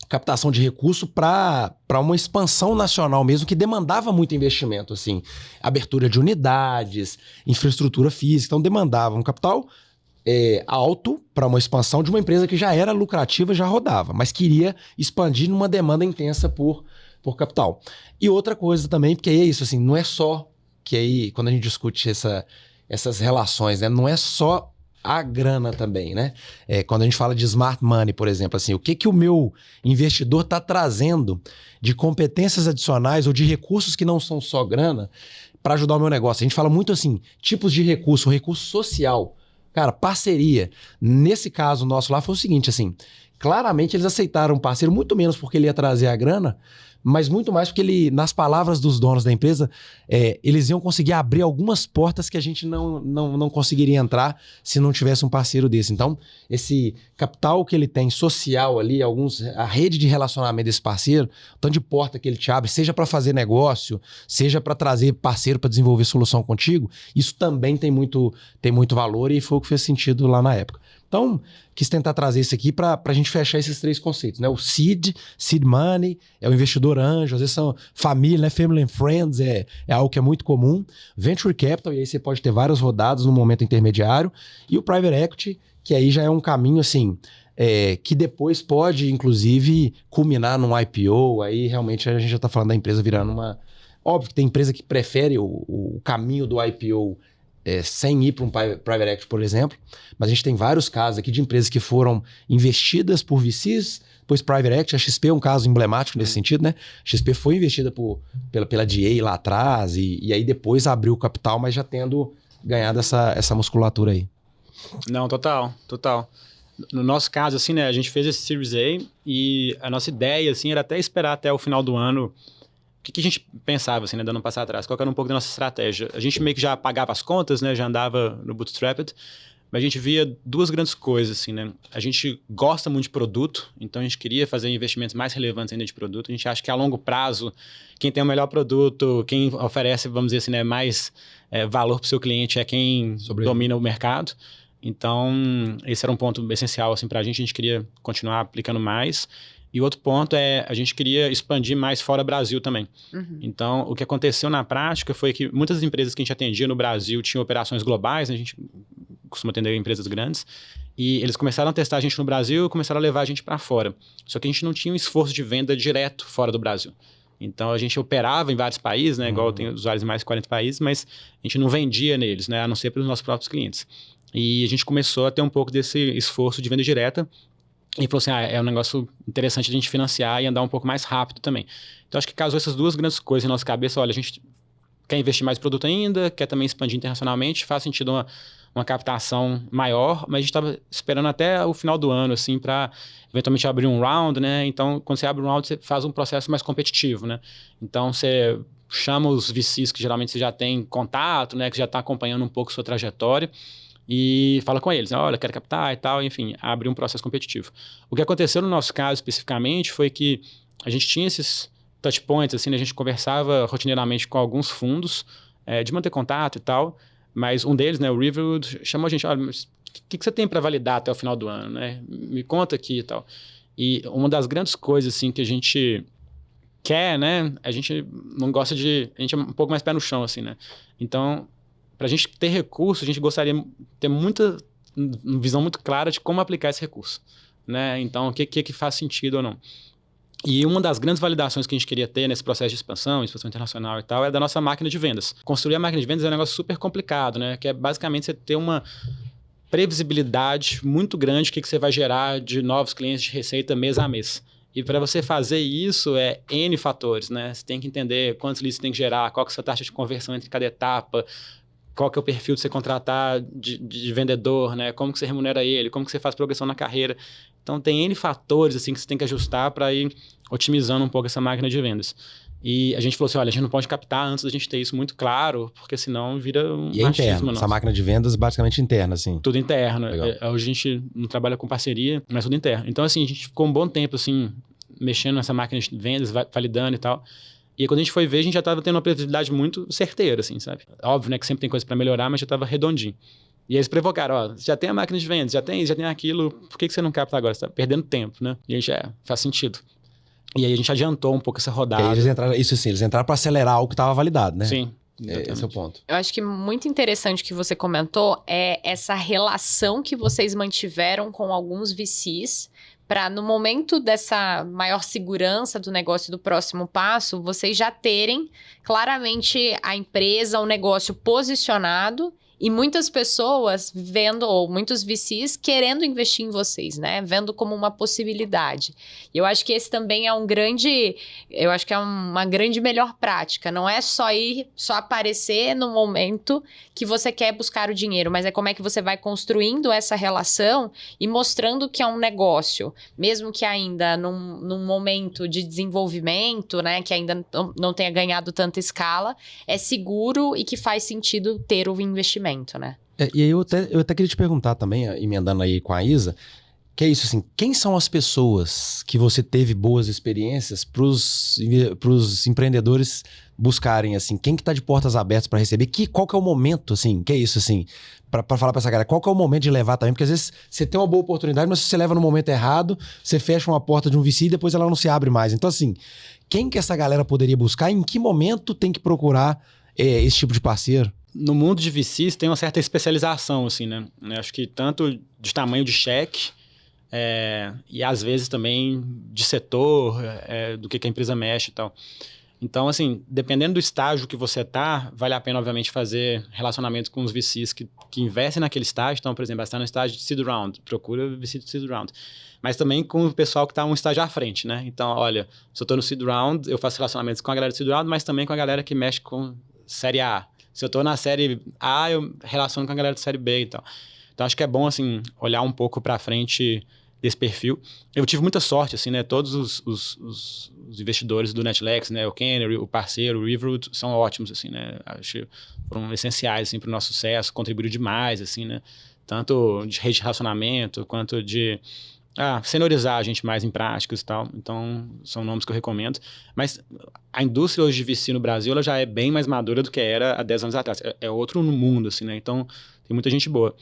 captação de recurso para uma expansão nacional mesmo, que demandava muito investimento, assim, abertura de unidades, infraestrutura física. Então, demandava um capital alto para uma expansão de uma empresa que já era lucrativa, já rodava, mas queria expandir numa demanda intensa por capital. E outra coisa também, porque aí é isso, assim, não é só que aí, quando a gente discute essas relações, né, não é só a grana também, né? Quando a gente fala de smart money, por exemplo, assim, o que o meu investidor está trazendo de competências adicionais ou de recursos que não são só grana para ajudar o meu negócio. A gente fala muito assim, tipos de recurso, recurso social. Cara, parceria. Nesse caso nosso lá foi o seguinte, assim, claramente eles aceitaram um parceiro, muito menos porque ele ia trazer a grana, mas muito mais porque ele, nas palavras dos donos da empresa, eles iam conseguir abrir algumas portas que a gente não conseguiria entrar se não tivesse um parceiro desse. Então, esse capital que ele tem social ali, a rede de relacionamento desse parceiro, o tanto de porta que ele te abre, seja para fazer negócio, seja para trazer parceiro para desenvolver solução contigo, isso também tem muito valor e foi o que fez sentido lá na época. Então, quis tentar trazer isso aqui para a gente fechar esses três conceitos, né? O seed money, é o investidor anjo, às vezes são família, né? Family and friends, é algo que é muito comum. Venture capital, e aí você pode ter várias rodadas no momento intermediário. E o private equity, que aí já é um caminho, assim, que depois pode, inclusive, culminar num IPO. Aí, realmente, a gente já está falando da empresa virando uma... Óbvio que tem empresa que prefere o caminho do IPO sem ir para um private equity, por exemplo, mas a gente tem vários casos aqui de empresas que foram investidas por VCs, depois private equity. A XP é um caso emblemático nesse sentido, né? A XP foi investida pela DA lá atrás e aí depois abriu o capital, mas já tendo ganhado essa musculatura aí. Não, total. No nosso caso, assim, né, a gente fez esse Series A e a nossa ideia, assim, era até esperar até o final do ano. O que a gente pensava, assim, né, dando um passo atrás? Qual que era um pouco da nossa estratégia? A gente meio que já pagava as contas, né, já andava no Bootstrapped, mas a gente via duas grandes coisas, assim, né? A gente gosta muito de produto, então a gente queria fazer investimentos mais relevantes ainda de produto. A gente acha que a longo prazo, quem tem o melhor produto, quem oferece, vamos dizer assim, né, mais valor para o seu cliente é quem domina o mercado. Então, esse era um ponto essencial, assim, para a gente queria continuar aplicando mais. E o outro ponto a gente queria expandir mais fora Brasil também. Então, o que aconteceu na prática foi que muitas empresas que a gente atendia no Brasil tinham operações globais, né? A gente costuma atender empresas grandes, e eles começaram a testar a gente no Brasil e começaram a levar a gente para fora. Só que a gente não tinha um esforço de venda direto fora do Brasil. Então, a gente operava em vários países, né? Igual tem usuários em mais de 40 países, mas a gente não vendia neles, né? A não ser pelos nossos próprios clientes. E a gente começou a ter um pouco desse esforço de venda direta, e falou assim, é um negócio interessante a gente financiar e andar um pouco mais rápido também. Então, acho que casou essas duas grandes coisas em nossa cabeça. Olha, a gente quer investir mais em produto ainda, quer também expandir internacionalmente, faz sentido uma captação maior, mas a gente estava esperando até o final do ano, assim, para eventualmente abrir um round, né? Então, quando você abre um round, você faz um processo mais competitivo, né? Então, você chama os VCs que geralmente você já tem contato, né? Que já está acompanhando um pouco a sua trajetória, e fala com eles, né? Olha, quero captar e tal, enfim, abre um processo competitivo. O que aconteceu no nosso caso especificamente foi que a gente tinha esses touch points, assim, né? A gente conversava rotineiramente com alguns fundos, de manter contato e tal, mas um deles, né, o Riverwood, chamou a gente, olha, mas o que você tem para validar até o final do ano, né? Me conta aqui e tal. E uma das grandes coisas, assim, que a gente quer, né? A gente não gosta de... A gente é um pouco mais pé no chão, assim, né? Então, para a gente ter recurso, a gente gostaria de ter uma visão muito clara de como aplicar esse recurso, né? Então, o que faz sentido ou não. E uma das grandes validações que a gente queria ter nesse processo de expansão internacional e tal, é da nossa máquina de vendas. Construir a máquina de vendas é um negócio super complicado, né? Que é basicamente você ter uma previsibilidade muito grande do que você vai gerar de novos clientes de receita mês a mês. E para você fazer isso, é N fatores, né? Você tem que entender quantos leads você tem que gerar, qual que é a sua taxa de conversão entre cada etapa, qual que é o perfil de você contratar de vendedor, né? Como que você remunera ele, como que você faz progressão na carreira. Então, tem N fatores assim, que você tem que ajustar para ir otimizando um pouco essa máquina de vendas. E a gente falou assim, olha, a gente não pode captar antes da gente ter isso muito claro, porque senão vira um E é interno, essa máquina de vendas basicamente interna, assim. Tudo interno. Hoje a gente não trabalha com parceria, mas tudo interno. Então, assim, a gente ficou um bom tempo, assim, mexendo nessa máquina de vendas, validando e tal. E aí, quando a gente foi ver, a gente já estava tendo uma previsibilidade muito certeira, assim, sabe? Óbvio, né, que sempre tem coisa para melhorar, mas já estava redondinho. E aí eles provocaram, ó, já tem a máquina de vendas, já tem aquilo, por que você não capta agora? Você tá perdendo tempo, né? E a gente, faz sentido. E aí a gente adiantou um pouco essa rodada. E aí eles entraram para acelerar algo que estava validado, né? Sim. Esse é o ponto. Eu acho que muito interessante que você comentou é essa relação que vocês mantiveram com alguns VCs para, no momento dessa maior segurança do negócio do próximo passo, vocês já terem claramente a empresa, o negócio posicionado e muitas pessoas vendo, ou muitos VCs querendo investir em vocês, né? Vendo como uma possibilidade. E eu acho que esse também é uma grande melhor prática. Não é só aparecer no momento que você quer buscar o dinheiro, mas é como é que você vai construindo essa relação e mostrando que é um negócio, mesmo que ainda num momento de desenvolvimento, né? Que ainda não tenha ganhado tanta escala, é seguro e que faz sentido ter o investimento. Né? E aí eu até queria te perguntar também, emendando aí com a Isa, que é isso assim, quem são as pessoas que você teve boas experiências para os empreendedores buscarem, assim, quem que tá de portas abertas para receber, qual que é o momento, assim, que é isso, assim, para falar para essa galera, qual que é o momento de levar também, porque às vezes você tem uma boa oportunidade, mas se você leva no momento errado, você fecha uma porta de um VC e depois ela não se abre mais. Então assim, quem que essa galera poderia buscar, em que momento tem que procurar esse tipo de parceiro? No mundo de VCs tem uma certa especialização, assim, né? Eu acho que tanto de tamanho de cheque e às vezes também de setor, do que a empresa mexe e tal. Então, assim, dependendo do estágio que você tá, vale a pena, obviamente, fazer relacionamento com os VCs que investem naquele estágio. Então, por exemplo, você está no estágio de seed round, procura VC de seed round. Mas também com o pessoal que está um estágio à frente, né? Então, olha, se eu estou no seed round, eu faço relacionamentos com a galera do seed round, mas também com a galera que mexe com série A. Se eu tô na série A, eu relaciono com a galera da série B e tal. Então, acho que é bom, assim, olhar um pouco para frente desse perfil. Eu tive muita sorte, assim, né? Todos os investidores do Netflix, né? O Kenner, o parceiro, o Riverwood, são ótimos, assim, né? Acho que foram essenciais, assim, para o nosso sucesso, contribuíram demais, assim, né? Tanto de rede de relacionamento, quanto de seniorizar a gente mais em práticas e tal. Então, são nomes que eu recomendo. Mas a indústria hoje de VC no Brasil, ela já é bem mais madura do que era há 10 anos atrás. É outro mundo, assim, né? Então, tem muita gente boa.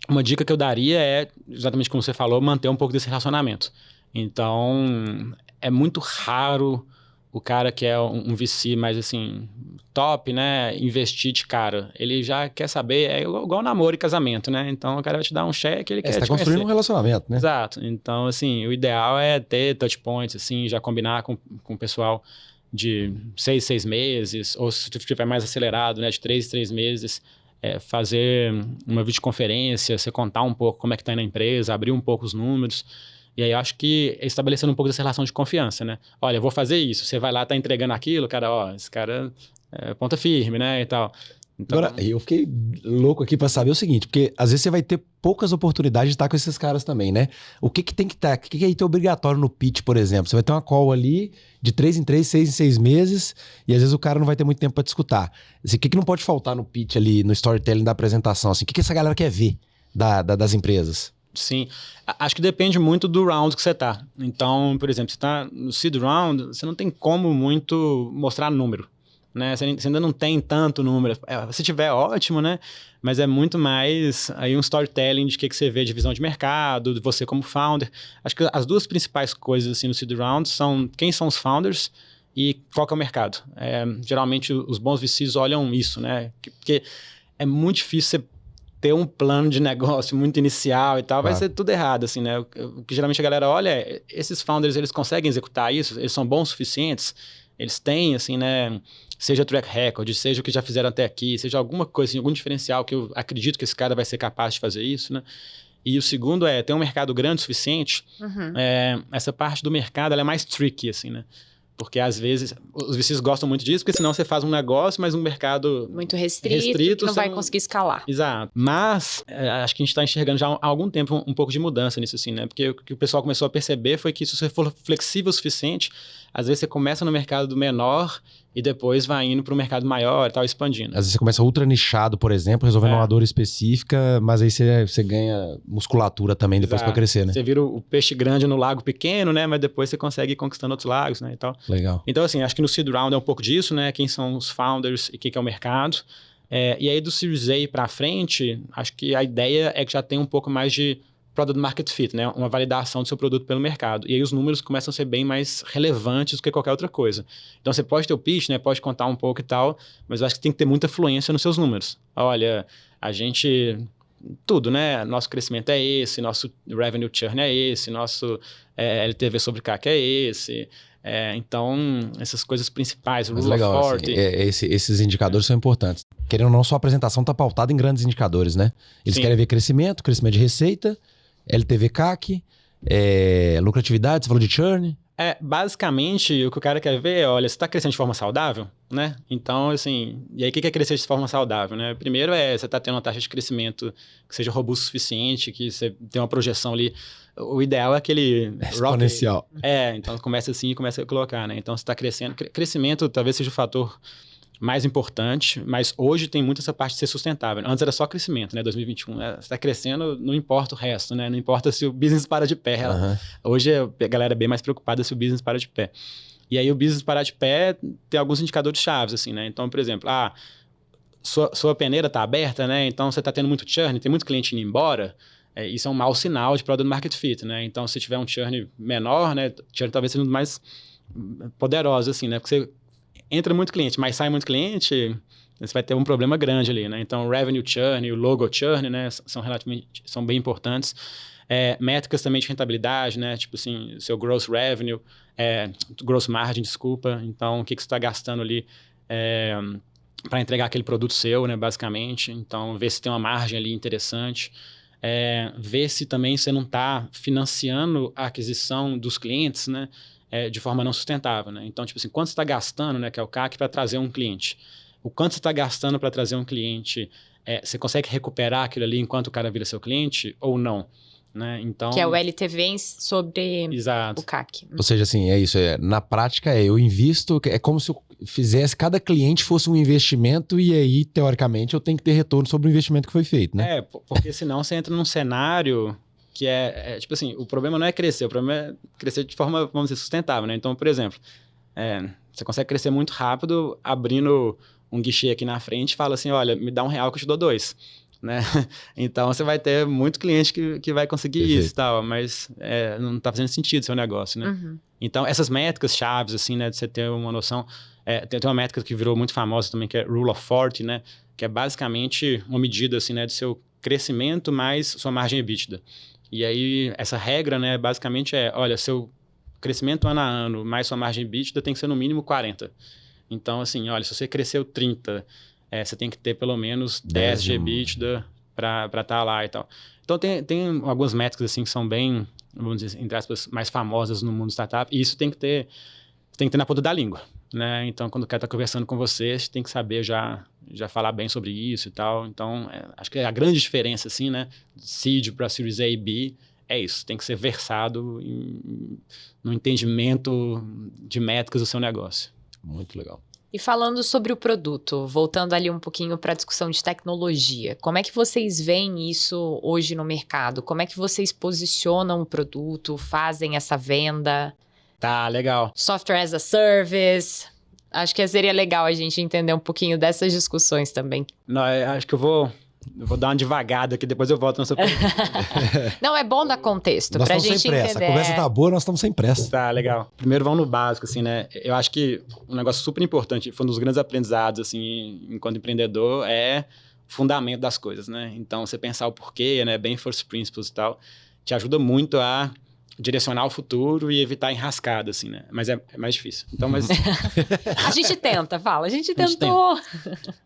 Uma dica que eu daria é, exatamente como você falou, manter um pouco desse relacionamento. Então, é muito raro o cara que é um VC mais, assim, top, né, investir de cara. Ele já quer saber, é igual namoro e casamento, né? Então, o cara vai te dar um cheque, ele quer te conhecer. Você tá construindo um relacionamento, né? Exato. Então, assim, o ideal é ter touch points, assim, já combinar com o pessoal de 6 meses, ou se tiver mais acelerado, né, de 3 meses, fazer uma videoconferência, você contar um pouco como é que tá aí na empresa, abrir um pouco os números. E aí eu acho que estabelecendo um pouco dessa relação de confiança, né? Olha, eu vou fazer isso, você vai lá, tá entregando aquilo, cara, esse cara é ponta firme, né, e tal. Então... Agora, eu fiquei louco aqui pra saber o seguinte, porque às vezes você vai ter poucas oportunidades de estar com esses caras também, né? O que tem que estar, o que é obrigatório no pitch, por exemplo? Você vai ter uma call ali de 3 em 3, 6 em 6 meses, e às vezes o cara não vai ter muito tempo pra te escutar. Assim, o que não pode faltar no pitch ali, no storytelling da apresentação? Assim, o que essa galera quer ver das empresas? Sim, acho que depende muito do round que você tá. Então, por exemplo, você tá no seed round, você não tem como muito mostrar número, né? Você ainda não tem tanto número. Se tiver, ótimo, né? Mas é muito mais aí um storytelling de que você vê de visão de mercado, de você como founder. Acho que as duas principais coisas assim no seed round são quem são os founders e qual que é o mercado. Geralmente os bons VCs olham isso, né? Porque é muito difícil você ter um plano de negócio muito inicial e tal, vai ser tudo errado, assim, né? O que geralmente a galera olha é, esses founders, eles conseguem executar isso? Eles são bons o suficientes? Eles têm, assim, né? Seja track record, seja o que já fizeram até aqui, seja alguma coisa, assim, algum diferencial que eu acredito que esse cara vai ser capaz de fazer isso, né? E o segundo é ter um mercado grande o suficiente. Essa parte do mercado ela é mais tricky, assim, né? Porque, às vezes, os VCs gostam muito disso, porque senão você faz um negócio, mas um mercado muito restrito que não vai conseguir escalar. Exato. Mas, acho que a gente está enxergando já há algum tempo um pouco de mudança nisso, assim, né? Porque o que o pessoal começou a perceber foi que se você for flexível o suficiente, às vezes você começa no mercado menor e depois vai indo para um mercado maior e tal, expandindo. Às vezes você começa ultra nichado, por exemplo, resolvendo uma dor específica, mas aí você ganha musculatura também depois para crescer, né? Você vira o peixe grande no lago pequeno, né? Mas depois você consegue ir conquistando outros lagos, né? E tal. Legal. Então, assim, acho que no seed round é um pouco disso, né? Quem são os founders e o que é o mercado. E aí do Series A para frente, acho que a ideia é que já tem um pouco mais de product market fit, né? Uma validação do seu produto pelo mercado. E aí os números começam a ser bem mais relevantes do que qualquer outra coisa. Então você pode ter o pitch, né? Pode contar um pouco e tal, mas eu acho que tem que ter muita fluência nos seus números. Olha, a gente... Tudo, né? Nosso crescimento é esse, nosso revenue churn é esse, nosso LTV sobre CAC é esse. Então, essas coisas principais, o Rule of 40. Assim, esses indicadores são importantes. Querendo ou não, sua apresentação está pautada em grandes indicadores, né? Eles querem ver crescimento de receita, LTV CAC, lucratividade, você falou de churn. Basicamente, o que o cara quer ver é, olha, você está crescendo de forma saudável, né? Então, assim, e aí o que é crescer de forma saudável, né? Primeiro você está tendo uma taxa de crescimento que seja robusta o suficiente, que você tem uma projeção ali. O ideal é aquele... exponencial. Então começa assim e começa a colocar, né? Então você está crescendo. Crescimento talvez seja o fator mais importante, mas hoje tem muito essa parte de ser sustentável. Antes era só crescimento, né? 2021, você está crescendo, não importa o resto, né? Não importa se o business para de pé. Hoje a galera é bem mais preocupada se o business para de pé. E aí o business parar de pé tem alguns indicadores chaves, assim, né? Então, por exemplo, sua peneira está aberta, né? Então você está tendo muito churn, tem muito cliente indo embora. Isso é um mau sinal de product market fit, né? Então, se tiver um churn menor, né? Churn talvez seja um dos mais poderosos, assim, né? Porque você entra muito cliente, mas sai muito cliente, você vai ter um problema grande ali, né? Então, o revenue churn e o logo churn, né? São bem importantes. Métricas também de rentabilidade, né? Tipo assim, seu gross revenue, gross margin, desculpa. Então, o que você está gastando ali para entregar aquele produto seu, né? Basicamente. Então, ver se tem uma margem ali interessante. Ver se também você não está financiando a aquisição dos clientes, né? De forma não sustentável, né? Então, tipo assim, quanto você está gastando, né? Que é o CAC, para trazer um cliente. O quanto você está gastando para trazer um cliente, você consegue recuperar aquilo ali enquanto o cara vira seu cliente ou não? Né? Então, que é o LTV sobre exato. O CAC. Ou seja, assim, é isso. Na prática, eu invisto... É como se eu fizesse... Cada cliente fosse um investimento e aí, teoricamente, eu tenho que ter retorno sobre o investimento que foi feito, né? Porque senão você entra num cenário que tipo assim, o problema não é crescer, o problema é crescer de forma, vamos dizer, sustentável, né? Então, por exemplo, você consegue crescer muito rápido abrindo um guichê aqui na frente e fala assim, olha, me dá R$1 que eu te dou 2. Né? Então, você vai ter muito cliente que vai conseguir isso e tal, mas não está fazendo sentido o seu negócio, né? Então, essas métricas chaves, assim, né, de você ter uma noção... tem uma métrica que virou muito famosa também, que é Rule of 40, né? Que é basicamente uma medida, assim, né, do seu crescimento mais sua margem EBITDA. E aí, essa regra, né, basicamente olha, seu crescimento ano a ano mais sua margem EBITDA tem que ser no mínimo 40. Então, assim, olha, se você cresceu 30... você tem que ter pelo menos 10 de EBITDA para estar lá e tal. Então, tem algumas métricas assim, que são bem, vamos dizer, entre aspas, mais famosas no mundo startup. E isso tem que ter na ponta da língua, né? Então, quando o cara está conversando com você tem que saber já falar bem sobre isso e tal. Então, acho que a grande diferença, assim, né? Seed para Series A e B é isso. Tem que ser versado no entendimento de métricas do seu negócio. Muito legal. E falando sobre o produto, voltando ali um pouquinho para a discussão de tecnologia, como é que vocês veem isso hoje no mercado? Como é que vocês posicionam o produto, fazem essa venda? Tá, legal. Software as a service. Acho que seria legal a gente entender um pouquinho dessas discussões também. Não, acho que eu vou dar uma devagada aqui, depois eu volto na sua pergunta. Não, é bom dar contexto nós pra gente entender. Sem pressa. A conversa tá boa, nós estamos sem pressa. Tá, legal. Primeiro vamos no básico, assim, né? Eu acho que um negócio super importante, foi um dos grandes aprendizados, assim, enquanto empreendedor, é o fundamento das coisas, né? Então, você pensar o porquê, né? Bem first principles e tal, te ajuda muito a direcionar o futuro e evitar enrascada, assim, né? Mas é mais difícil. Então, mas... A gente tenta, fala. A gente tentou.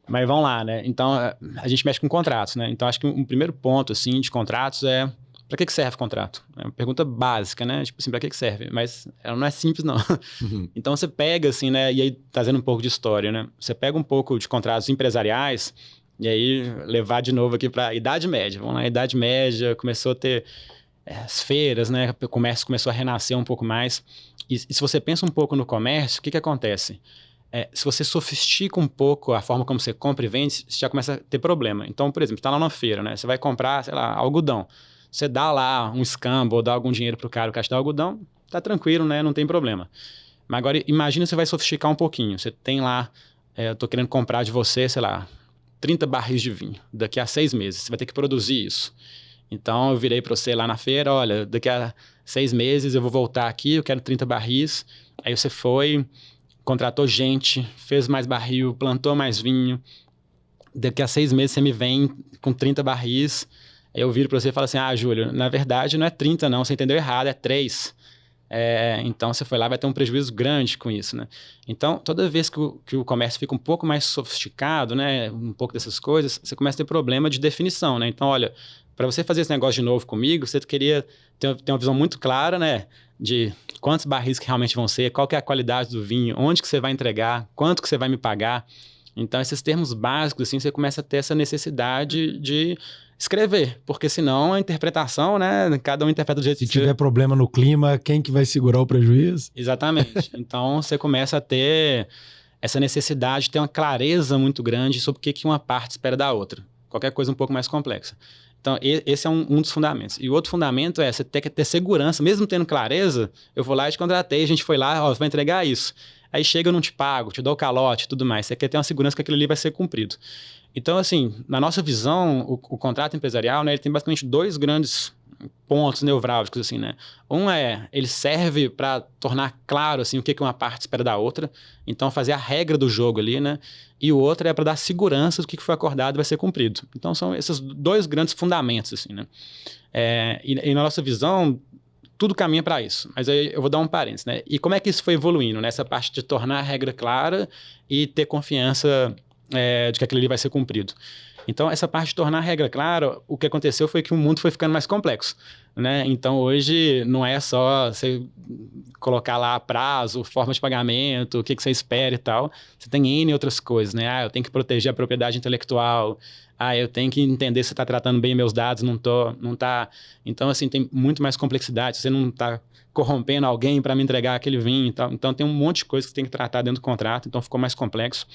Mas vamos lá, né? Então, a gente mexe com contratos, né? Então, acho que um primeiro ponto, assim, de contratos é para que serve o contrato? É uma pergunta básica, né? Tipo assim, para que serve? Mas ela não é simples, não. Então, você pega, assim, né? E aí, trazendo um pouco de história, né? Você pega um pouco de contratos empresariais e aí levar de novo aqui para a Idade Média. Vamos lá, a Idade Média começou a ter as feiras, né? O comércio começou a renascer um pouco mais. E se você pensa um pouco no comércio, o que acontece? Se você sofistica um pouco a forma como você compra e vende, você já começa a ter problema. Então, por exemplo, você está lá numa feira, né? Você vai comprar, sei lá, algodão. Você dá lá um escambo ou dá algum dinheiro pro cara te dá algodão, tá tranquilo, né? Não tem problema. Mas agora, imagina você vai sofisticar um pouquinho. Você tem lá, eu tô querendo comprar de você, sei lá, 30 barris de vinho. Daqui a 6 meses, você vai ter que produzir isso. Então, eu virei para você lá na feira, olha, daqui a 6 meses eu vou voltar aqui, eu quero 30 barris. Aí você foi, contratou gente, fez mais barril, plantou mais vinho. Daqui a 6 meses você me vem com 30 barris. Aí eu viro para você e falo assim, Júlio, na verdade não é 30 não, você entendeu errado, é 3. Então você foi lá, vai ter um prejuízo grande com isso, né? Então, toda vez que o comércio fica um pouco mais sofisticado, né, um pouco dessas coisas, você começa a ter problema de definição, né? Então, olha, para você fazer esse negócio de novo comigo, você queria ter uma visão muito clara, né, de quantos barris que realmente vão ser, qual que é a qualidade do vinho, onde que você vai entregar, quanto que você vai me pagar. Então, esses termos básicos, assim, você começa a ter essa necessidade de escrever, porque senão a interpretação, né, cada um interpreta do jeito que... Se tiver problema no clima, quem que vai segurar o prejuízo? Exatamente. Então, você começa a ter essa necessidade de ter uma clareza muito grande sobre o que uma parte espera da outra. Qualquer coisa um pouco mais complexa. Então, esse é um dos fundamentos. E o outro fundamento é você ter que ter segurança, mesmo tendo clareza, eu vou lá e te contratei, a gente foi lá, você vai entregar isso. Aí chega, eu não te pago, te dou o calote e tudo mais. Você quer ter uma segurança que aquilo ali vai ser cumprido. Então, assim, na nossa visão, o contrato empresarial, né, ele tem basicamente 2 grandes pontos nevrálgicos, assim, né? Um ele serve para tornar claro, assim, o que uma parte espera da outra. Então, fazer a regra do jogo ali, né? E o outro é para dar segurança do que foi acordado vai ser cumprido. Então, são esses 2 grandes fundamentos, assim, né? E na nossa visão, tudo caminha para isso. Mas aí eu vou dar um parênteses, né? E como é que isso foi evoluindo, né? Essa parte de tornar a regra clara e ter confiança de que aquilo ali vai ser cumprido. Então, essa parte de tornar a regra clara, o que aconteceu foi que o mundo foi ficando mais complexo, né? Então, hoje, não é só você colocar lá prazo, forma de pagamento, o que você espera e tal. Você tem N outras coisas, né? Eu tenho que proteger a propriedade intelectual. Eu tenho que entender se você está tratando bem meus dados, não tá. Então, assim, tem muito mais complexidade. Você não está corrompendo alguém para me entregar aquele vinho e tal. Então, tem um monte de coisa que você tem que tratar dentro do contrato. Então, ficou mais complexo.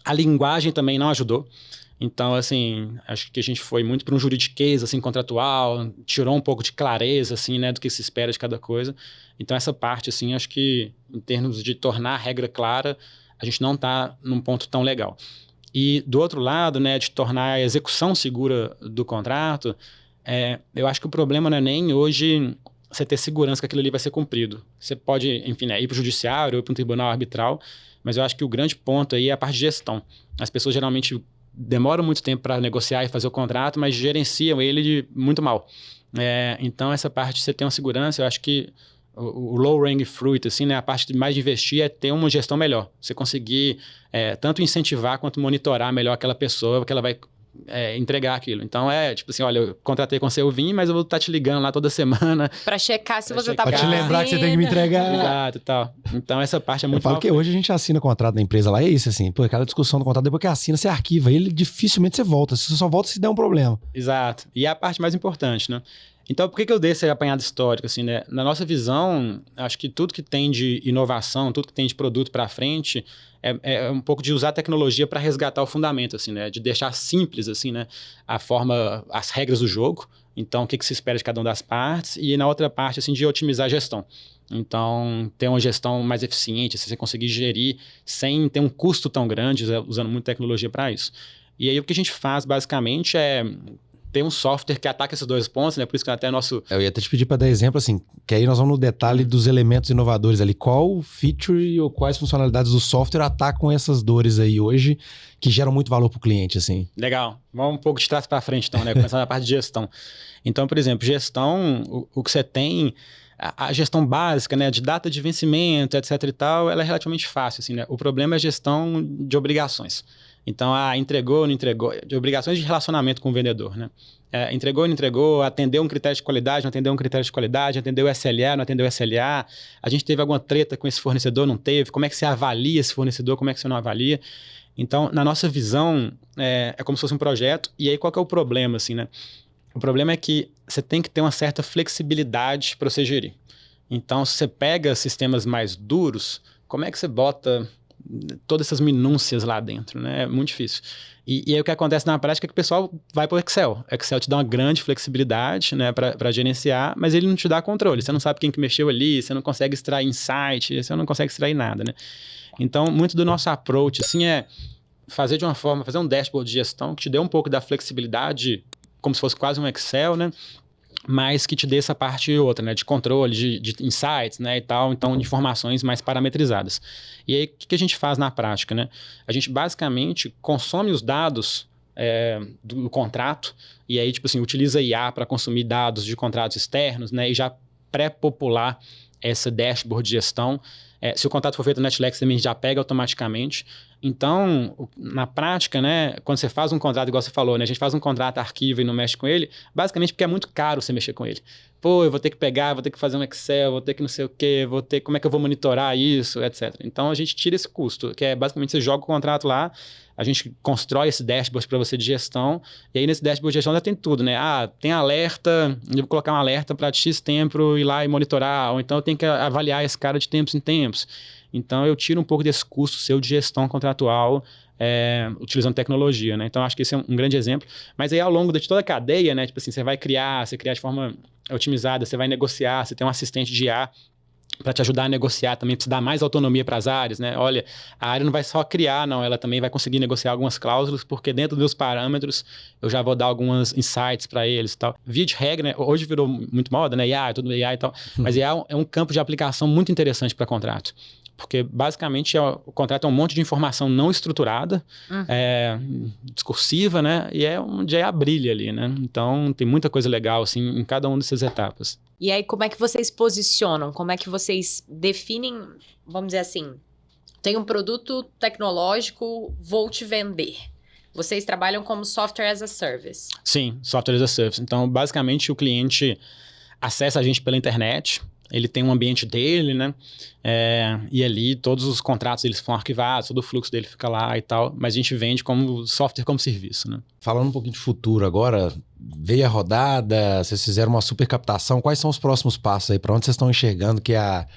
A linguagem também não ajudou. Então, assim, acho que a gente foi muito para um juridiquês, assim, contratual, tirou um pouco de clareza, assim, né, do que se espera de cada coisa. Então, essa parte, assim, acho que em termos de tornar a regra clara, a gente não está num ponto tão legal. E, do outro lado, né, de tornar a execução segura do contrato, eu acho que o problema não é nem hoje você ter segurança que aquilo ali vai ser cumprido. Você pode, enfim, né, ir para o judiciário ou para um tribunal arbitral, mas eu acho que o grande ponto aí é a parte de gestão. As pessoas geralmente demoram muito tempo para negociar e fazer o contrato, mas gerenciam ele muito mal. Então, essa parte de você ter uma segurança, eu acho que o low-hanging fruit, assim, né, a parte mais de investir é ter uma gestão melhor. Você conseguir tanto incentivar quanto monitorar melhor aquela pessoa que ela vai entregar aquilo. Então, tipo assim, olha, eu contratei com seu vinho, mas eu vou estar te ligando lá toda semana. Pra checar se você tá Pra te lembrar que você tem que me entregar. Exato e tal. Então, essa parte é muito... Eu falo que hoje a gente assina contrato da empresa lá, é isso, assim, pô, aquela discussão do contrato, depois que assina, você arquiva ele, dificilmente você volta. Você só volta se der um problema. Exato. E é a parte mais importante, né? Então, por que eu dei esse apanhado histórico, assim, né? Na nossa visão, acho que tudo que tem de inovação, tudo que tem de produto para frente, é um pouco de usar a tecnologia para resgatar o fundamento, assim, né? De deixar simples, assim, né? A forma, as regras do jogo. Então, o que se espera de cada uma das partes. E na outra parte, assim, de otimizar a gestão. Então, ter uma gestão mais eficiente, assim, você conseguir gerir sem ter um custo tão grande, usando muita tecnologia para isso. E aí, o que a gente faz, basicamente, é ter um software que ataca esses 2 pontos, né? Por isso que até nosso... Eu ia até te pedir para dar exemplo, assim, que aí nós vamos no detalhe dos elementos inovadores ali. Qual feature ou quais funcionalidades do software atacam essas dores aí hoje que geram muito valor para o cliente, assim? Legal. Vamos um pouco de trás para frente, então, né? Começando na parte de gestão. Então, por exemplo, gestão, o que você tem... A gestão básica, né, de data de vencimento, etc e tal, ela é relativamente fácil, assim, né? O problema é a gestão de obrigações. Então, entregou ou não entregou, de obrigações de relacionamento com o vendedor, né? Entregou ou não entregou, atendeu um critério de qualidade, não atendeu um critério de qualidade, atendeu o SLA, não atendeu o SLA, a gente teve alguma treta com esse fornecedor, não teve, como é que você avalia esse fornecedor, como é que você não avalia? Então, na nossa visão, é como se fosse um projeto, e aí qual que é o problema, assim, né? O problema é que você tem que ter uma certa flexibilidade para você gerir. Então, se você pega sistemas mais duros, como é que você bota todas essas minúcias lá dentro, né? É muito difícil. E aí o que acontece na prática é que o pessoal vai para o Excel. O Excel te dá uma grande flexibilidade, né, para gerenciar, mas ele não te dá controle. Você não sabe quem que mexeu ali, você não consegue extrair insight, você não consegue extrair nada, né? Então, muito do nosso approach, assim, é fazer de uma forma, fazer um dashboard de gestão que te dê um pouco da flexibilidade, como se fosse quase um Excel, né? Mas que te dê essa parte e outra, né? De controle, de insights, né? E tal, então, de informações mais parametrizadas. E aí, o que a gente faz na prática, né? A gente basicamente consome os dados do contrato e aí, tipo assim, utiliza IA para consumir dados de contratos externos, né? E já pré-popular essa dashboard de gestão. Se o contrato for feito no Netflix, também já pega automaticamente. Então, na prática, né, quando você faz um contrato, igual você falou, né, a gente faz um contrato, arquiva e não mexe com ele, basicamente porque é muito caro você mexer com ele. Pô, eu vou ter que pegar, vou ter que fazer um Excel, vou ter que não sei o quê, como é que eu vou monitorar isso, etc. Então, a gente tira esse custo, que é basicamente você joga o contrato lá, a gente constrói esse dashboard para você de gestão, e aí nesse dashboard de gestão já tem tudo, né? Tem alerta, eu vou colocar um alerta para X tempo ir lá e monitorar, ou então eu tenho que avaliar esse cara de tempos em tempos. Então, eu tiro um pouco desse custo seu de gestão contratual utilizando tecnologia, né? Então, acho que esse é um grande exemplo. Mas aí, ao longo de toda a cadeia, né? Tipo assim, você criar de forma otimizada, você vai negociar, você tem um assistente de IA para te ajudar a negociar também, para te dar mais autonomia para as áreas, né? Olha, a área não vai só criar, não, ela também vai conseguir negociar algumas cláusulas, porque dentro dos meus parâmetros eu já vou dar alguns insights para eles e tal. Via de regra, né? Hoje virou muito moda, né? IA, tudo IA e tal, mas IA é um campo de aplicação muito interessante para contrato. Porque, basicamente, o contrato é um monte de informação não estruturada, discursiva, né? E é onde a brilha ali, né? Então, tem muita coisa legal, assim, em cada uma dessas etapas. E aí, como é que vocês posicionam? Como é que vocês definem, vamos dizer assim, tem um produto tecnológico, vou te vender. Vocês trabalham como software as a service. Sim, software as a service. Então, basicamente, o cliente acessa a gente pela internet, ele tem um ambiente dele, né? E ali todos os contratos eles ficam arquivados, todo o fluxo dele fica lá e tal, mas a gente vende como software como serviço, né? Falando um pouquinho de futuro agora, veio a rodada, vocês fizeram uma super captação, quais são os próximos passos aí? Para onde vocês estão enxergando que a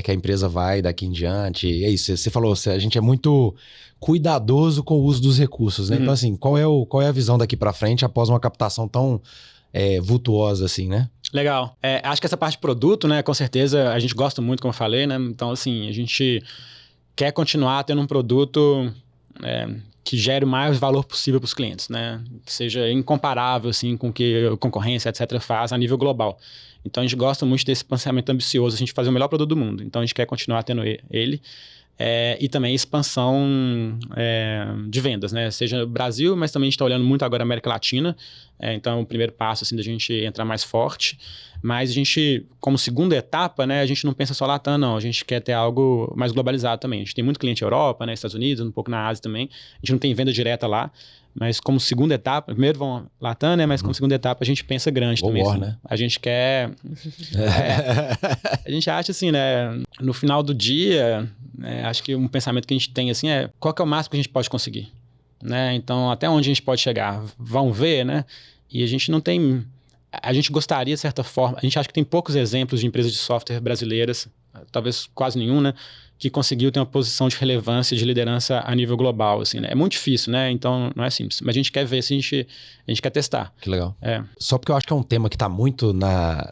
empresa vai daqui em diante? É isso, você falou, a gente é muito cuidadoso com o uso dos recursos, né? Então assim, qual é a visão daqui para frente após uma captação tão vultuosa assim, né? Legal. Acho que essa parte de produto, né, com certeza a gente gosta muito, como eu falei, né? Então, assim, a gente quer continuar tendo um produto que gere o mais valor possível para os clientes, né? Que seja incomparável, assim, com o que a concorrência, etc., faz a nível global. Então, a gente gosta muito desse pensamento ambicioso, a gente fazer o melhor produto do mundo. Então, a gente quer continuar tendo ele. E também expansão de vendas, né? Seja no Brasil, mas também a gente está olhando muito agora a América Latina. Então, o primeiro passo, assim, da gente entrar mais forte. Mas a gente, como segunda etapa, né? A gente não pensa só Latam, não. A gente quer ter algo mais globalizado também. A gente tem muito cliente na Europa, né? Estados Unidos, um pouco na Ásia também. A gente não tem venda direta lá. Mas como segunda etapa, primeiro vão Latam, né? Mas como segunda etapa a gente pensa grande também. Assim. Né? A gente quer... a gente acha assim, né? No final do dia... acho que um pensamento que a gente tem assim qual que é o máximo que a gente pode conseguir, né? Então, até onde a gente pode chegar? Vão ver, né? E a gente não tem... A gente gostaria, de certa forma... A gente acha que tem poucos exemplos de empresas de software brasileiras, talvez quase nenhum, né? Que conseguiu ter uma posição de relevância, de liderança a nível global, assim, né? É muito difícil, né? Então, não é simples. Mas a gente quer ver se a gente quer testar. Que legal. Só porque eu acho que é um tema que está muito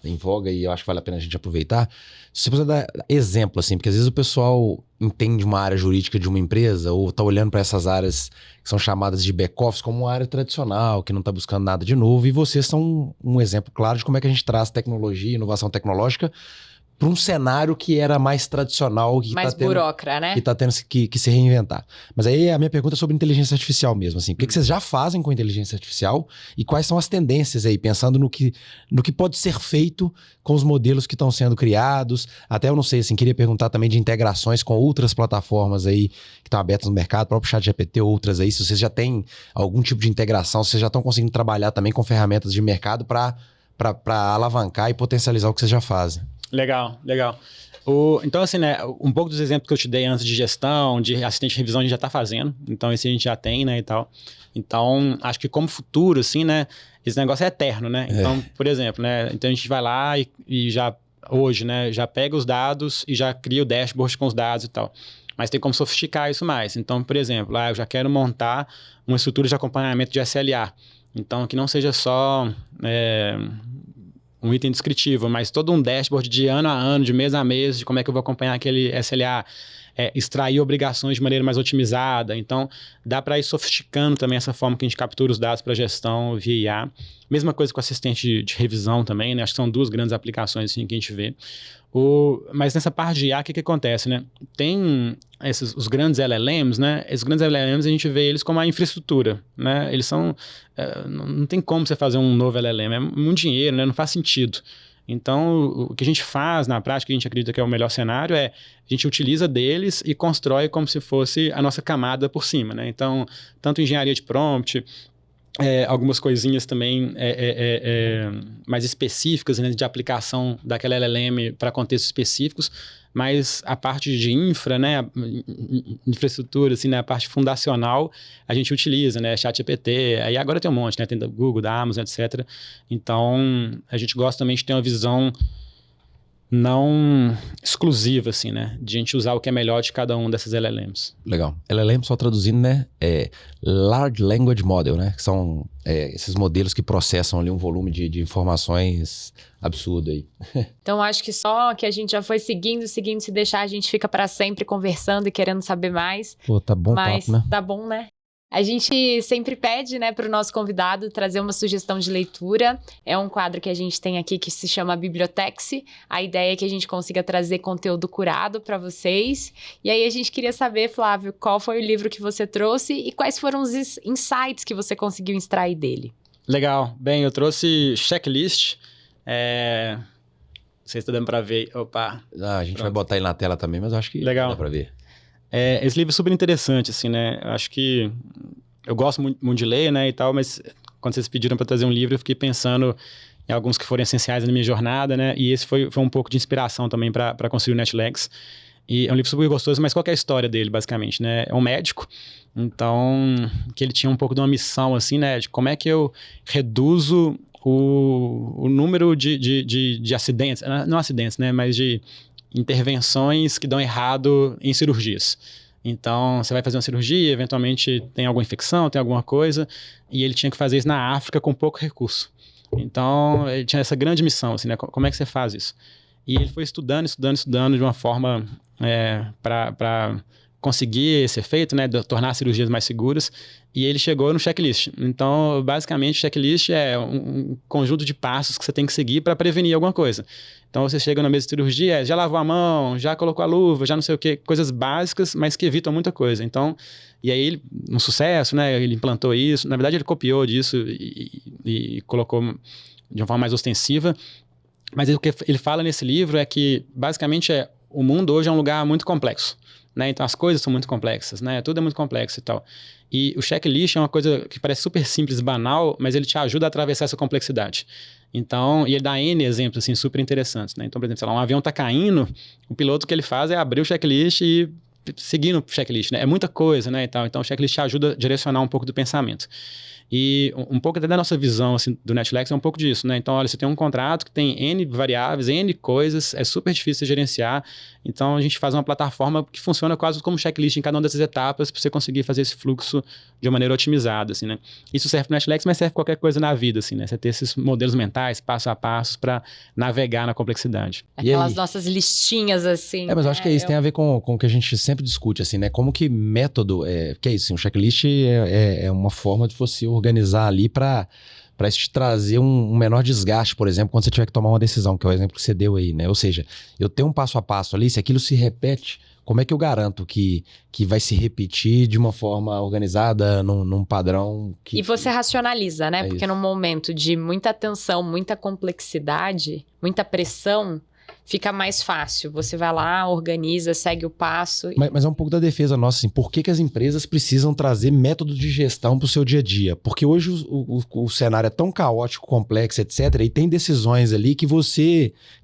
em voga e eu acho que vale a pena a gente aproveitar. Se você precisa dar exemplo, assim, porque às vezes o pessoal entende uma área jurídica de uma empresa ou está olhando para essas áreas que são chamadas de back-office como uma área tradicional, que não está buscando nada de novo, e vocês são um exemplo claro de como é que a gente traz tecnologia e inovação tecnológica para um cenário que era mais tradicional. Que mais burocrata, né? Que tá tendo que se reinventar. Mas aí a minha pergunta é sobre inteligência artificial mesmo, assim. O que vocês já fazem com inteligência artificial e quais são as tendências aí, pensando no que pode ser feito com os modelos que estão sendo criados? Até eu não sei, assim, queria perguntar também de integrações com outras plataformas aí que estão abertas no mercado, próprio ChatGPT, outras aí, se vocês já têm algum tipo de integração, se vocês já estão conseguindo trabalhar também com ferramentas de mercado para alavancar e potencializar o que vocês já fazem. Legal. Então, assim, né, um pouco dos exemplos que eu te dei antes de gestão, de assistente de revisão, a gente já está fazendo. Então, esse a gente já tem, né, e tal. Então, acho que como futuro, assim, né, esse negócio é eterno, né? Então, por exemplo, né, então a gente vai lá e já, hoje, né, já pega os dados e já cria o dashboard com os dados e tal. Mas tem como sofisticar isso mais. Então, por exemplo, eu já quero montar uma estrutura de acompanhamento de SLA. Então, que não seja só um item descritivo, mas todo um dashboard de ano a ano, de mês a mês, de como é que eu vou acompanhar aquele SLA, extrair obrigações de maneira mais otimizada. Então, dá para ir sofisticando também essa forma que a gente captura os dados para gestão via IA. Mesma coisa com assistente de revisão também, né? Acho que são duas grandes aplicações assim, que a gente vê. Mas nessa parte de IA, o que acontece, né? Tem os grandes LLMs, né? Esses grandes LLMs, a gente vê eles como a infraestrutura, né? Eles são... não tem como você fazer um novo LLM, é muito dinheiro, né? Não faz sentido. Então, o que a gente faz na prática, que a gente acredita que é o melhor cenário, a gente utiliza deles e constrói como se fosse a nossa camada por cima, né? Então, tanto engenharia de prompt... algumas coisinhas também mais específicas, né, de aplicação daquela LLM para contextos específicos, mas a parte de infra, né, infraestrutura, assim, né, a parte fundacional, a gente utiliza, né, ChatGPT, aí agora tem um monte, né, tem da Google, da Amazon, etc. Então, a gente gosta também de ter uma visão não exclusiva, assim, né? De a gente usar o que é melhor de cada um dessas LLMs. Legal. LLM, só traduzindo, né? Large Language Model, né? Que são esses modelos que processam ali um volume de informações absurdo aí. Então, acho que só que a gente já foi seguindo, se deixar, a gente fica para sempre conversando e querendo saber mais. Pô, tá bom mas papo, né? Tá bom, né? A gente sempre pede, né, para o nosso convidado trazer uma sugestão de leitura. É um quadro que a gente tem aqui que se chama Bibliotex. A ideia é que a gente consiga trazer conteúdo curado para vocês. E aí a gente queria saber, Flávio, qual foi o livro que você trouxe e quais foram os insights que você conseguiu extrair dele? Legal. Bem, eu trouxe Checklist. Não sei se tá dando para ver. Opa. A gente vai botar ele na tela também, mas eu acho que dá para ver. Esse livro é super interessante, assim, né? Eu acho que eu gosto muito de ler, né, e tal, mas quando vocês pediram para trazer um livro, eu fiquei pensando em alguns que foram essenciais na minha jornada, né? E esse foi um pouco de inspiração também para construir o NetLex. E é um livro super gostoso, mas qual que é a história dele, basicamente, né? É um médico, então, que ele tinha um pouco de uma missão, assim, né? De como é que eu reduzo o número de acidentes, não acidentes, né? Mas de intervenções que dão errado em cirurgias. Então, você vai fazer uma cirurgia, eventualmente tem alguma infecção, tem alguma coisa, e ele tinha que fazer isso na África com pouco recurso. Então, ele tinha essa grande missão, assim, né? Como é que você faz isso? E ele foi estudando de uma forma para conseguir esse efeito, né? De tornar as cirurgias mais seguras, e ele chegou no checklist. Então, basicamente, o checklist é um conjunto de passos que você tem que seguir para prevenir alguma coisa. Então, você chega na mesa de cirurgia, já lavou a mão, já colocou a luva, já não sei o quê, coisas básicas, mas que evitam muita coisa. Então, e aí, um sucesso, né? Ele implantou isso. Na verdade, ele copiou disso e colocou de uma forma mais ostensiva. Mas o que ele fala nesse livro é que, basicamente, o mundo hoje é um lugar muito complexo, né? Então, as coisas são muito complexas, né? Tudo é muito complexo e tal. E o checklist é uma coisa que parece super simples, banal, mas ele te ajuda a atravessar essa complexidade. Então, e ele dá N exemplos, assim, super interessantes, né? Então, por exemplo, sei lá, um avião tá caindo, o piloto que ele faz é abrir o checklist e seguir no checklist, né? É muita coisa, né? E tal. Então, o checklist te ajuda a direcionar um pouco do pensamento. E um pouco até da nossa visão assim, do NetLex é um pouco disso, né? Então, olha, você tem um contrato que tem N variáveis, N coisas, é super difícil de gerenciar. Então, a gente faz uma plataforma que funciona quase como checklist em cada uma dessas etapas para você conseguir fazer esse fluxo de uma maneira otimizada, assim, né? Isso serve para o NetLex, mas serve para qualquer coisa na vida, assim, né? Você ter esses modelos mentais, passo a passo, para navegar na complexidade. Aquelas nossas listinhas, assim. Mas eu acho que isso tem a ver com o que a gente sempre discute, assim, né? Como que método... que é isso, assim, um checklist é uma forma de você organizar ali para para isso te trazer um menor desgaste, por exemplo, quando você tiver que tomar uma decisão, que é o exemplo que você deu aí, né? Ou seja, eu tenho um passo a passo ali, se aquilo se repete, como é que eu garanto que vai se repetir de uma forma organizada, num padrão que... E você racionaliza, né? É Porque isso. num momento de muita tensão, muita complexidade, muita pressão, fica mais fácil. Você vai lá, organiza, segue o passo. Mas é um pouco da defesa nossa, assim, por que as empresas precisam trazer método de gestão para o seu dia a dia? Porque hoje o cenário é tão caótico, complexo, etc., e tem decisões ali que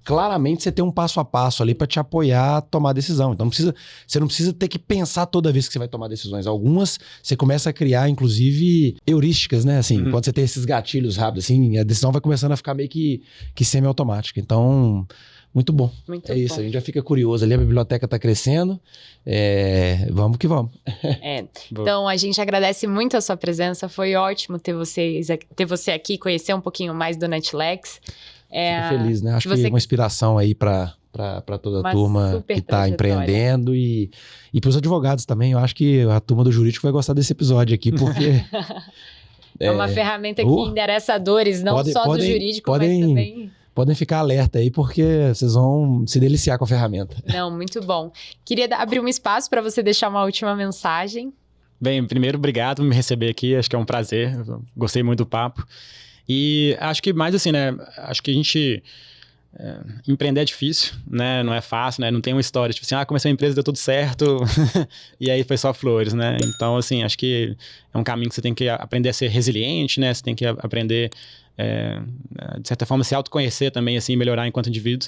claramente você tem um passo a passo ali para te apoiar a tomar decisão. Então você não precisa ter que pensar toda vez que você vai tomar decisões. Algumas você começa a criar, inclusive, heurísticas, né? Assim, quando você tem esses gatilhos rápidos, assim, a decisão vai começando a ficar meio que semi-automática. Então... Muito bom. Muito é isso, bom. a gente já fica curioso ali, a biblioteca está crescendo, vamos que vamos. Então, a gente agradece muito a sua presença, foi ótimo ter você aqui, conhecer um pouquinho mais do Netflix. Fico feliz, né? Acho você... que uma inspiração aí para toda a turma que está empreendendo e para os advogados também. Eu acho que a turma do jurídico vai gostar desse episódio aqui, porque... é uma ferramenta que endereça dores, não só do jurídico, mas também... Podem ficar alerta aí, porque vocês vão se deliciar com a ferramenta. Não, muito bom. Queria abrir um espaço para você deixar uma última mensagem. Bem, primeiro, obrigado por me receber aqui. Acho que é um prazer. Gostei muito do papo. E acho que mais assim, né? Acho que a gente... empreender é difícil, né? Não é fácil, né? Não tem uma história, tipo assim, comecei uma empresa, deu tudo certo, e aí foi só flores, né? Então, assim, acho que é um caminho que você tem que aprender a ser resiliente, né? Você tem que aprender... de certa forma, se autoconhecer também, assim, melhorar enquanto indivíduo.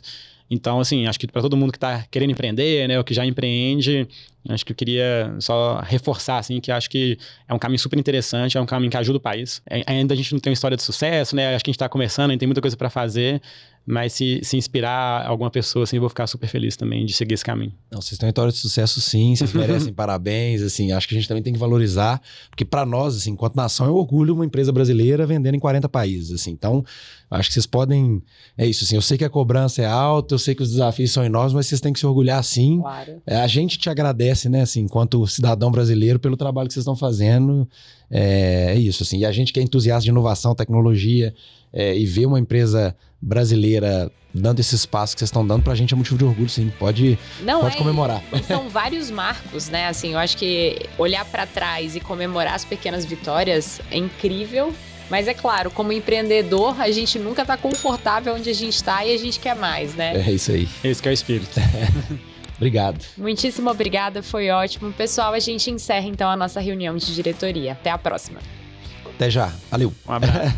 Então, assim, acho que para todo mundo que está querendo empreender, né, ou que já empreende, acho que eu queria só reforçar, assim, que acho que é um caminho super interessante, é um caminho que ajuda o país. Ainda a gente não tem uma história de sucesso, né, acho que a gente está começando, a gente tem muita coisa para fazer, mas se inspirar alguma pessoa, assim, eu vou ficar super feliz também de seguir esse caminho. Não, vocês têm uma história de sucesso, sim, vocês merecem parabéns, assim, acho que a gente também tem que valorizar, porque para nós, assim, enquanto nação, é um orgulho uma empresa brasileira vendendo em 40 países, assim, então, acho que vocês podem, é isso, assim, eu sei que a cobrança é alta, eu sei que os desafios são enormes, mas vocês têm que se orgulhar, sim. Claro. A gente te agradece, né, assim, enquanto cidadão brasileiro, pelo trabalho que vocês estão fazendo, é isso, assim, e a gente que é entusiasta de inovação, tecnologia, e ver uma empresa brasileira dando esse espaço que vocês estão dando, pra gente é motivo de orgulho, sim, pode comemorar. São vários marcos, né, assim, eu acho que olhar pra trás e comemorar as pequenas vitórias é incrível, mas é claro, como empreendedor, a gente nunca tá confortável onde a gente tá e a gente quer mais, né? É isso aí. Esse que é o espírito. Obrigado. Muitíssimo obrigada, foi ótimo. Pessoal, a gente encerra então a nossa reunião de diretoria. Até a próxima. Até já. Valeu. Um abraço.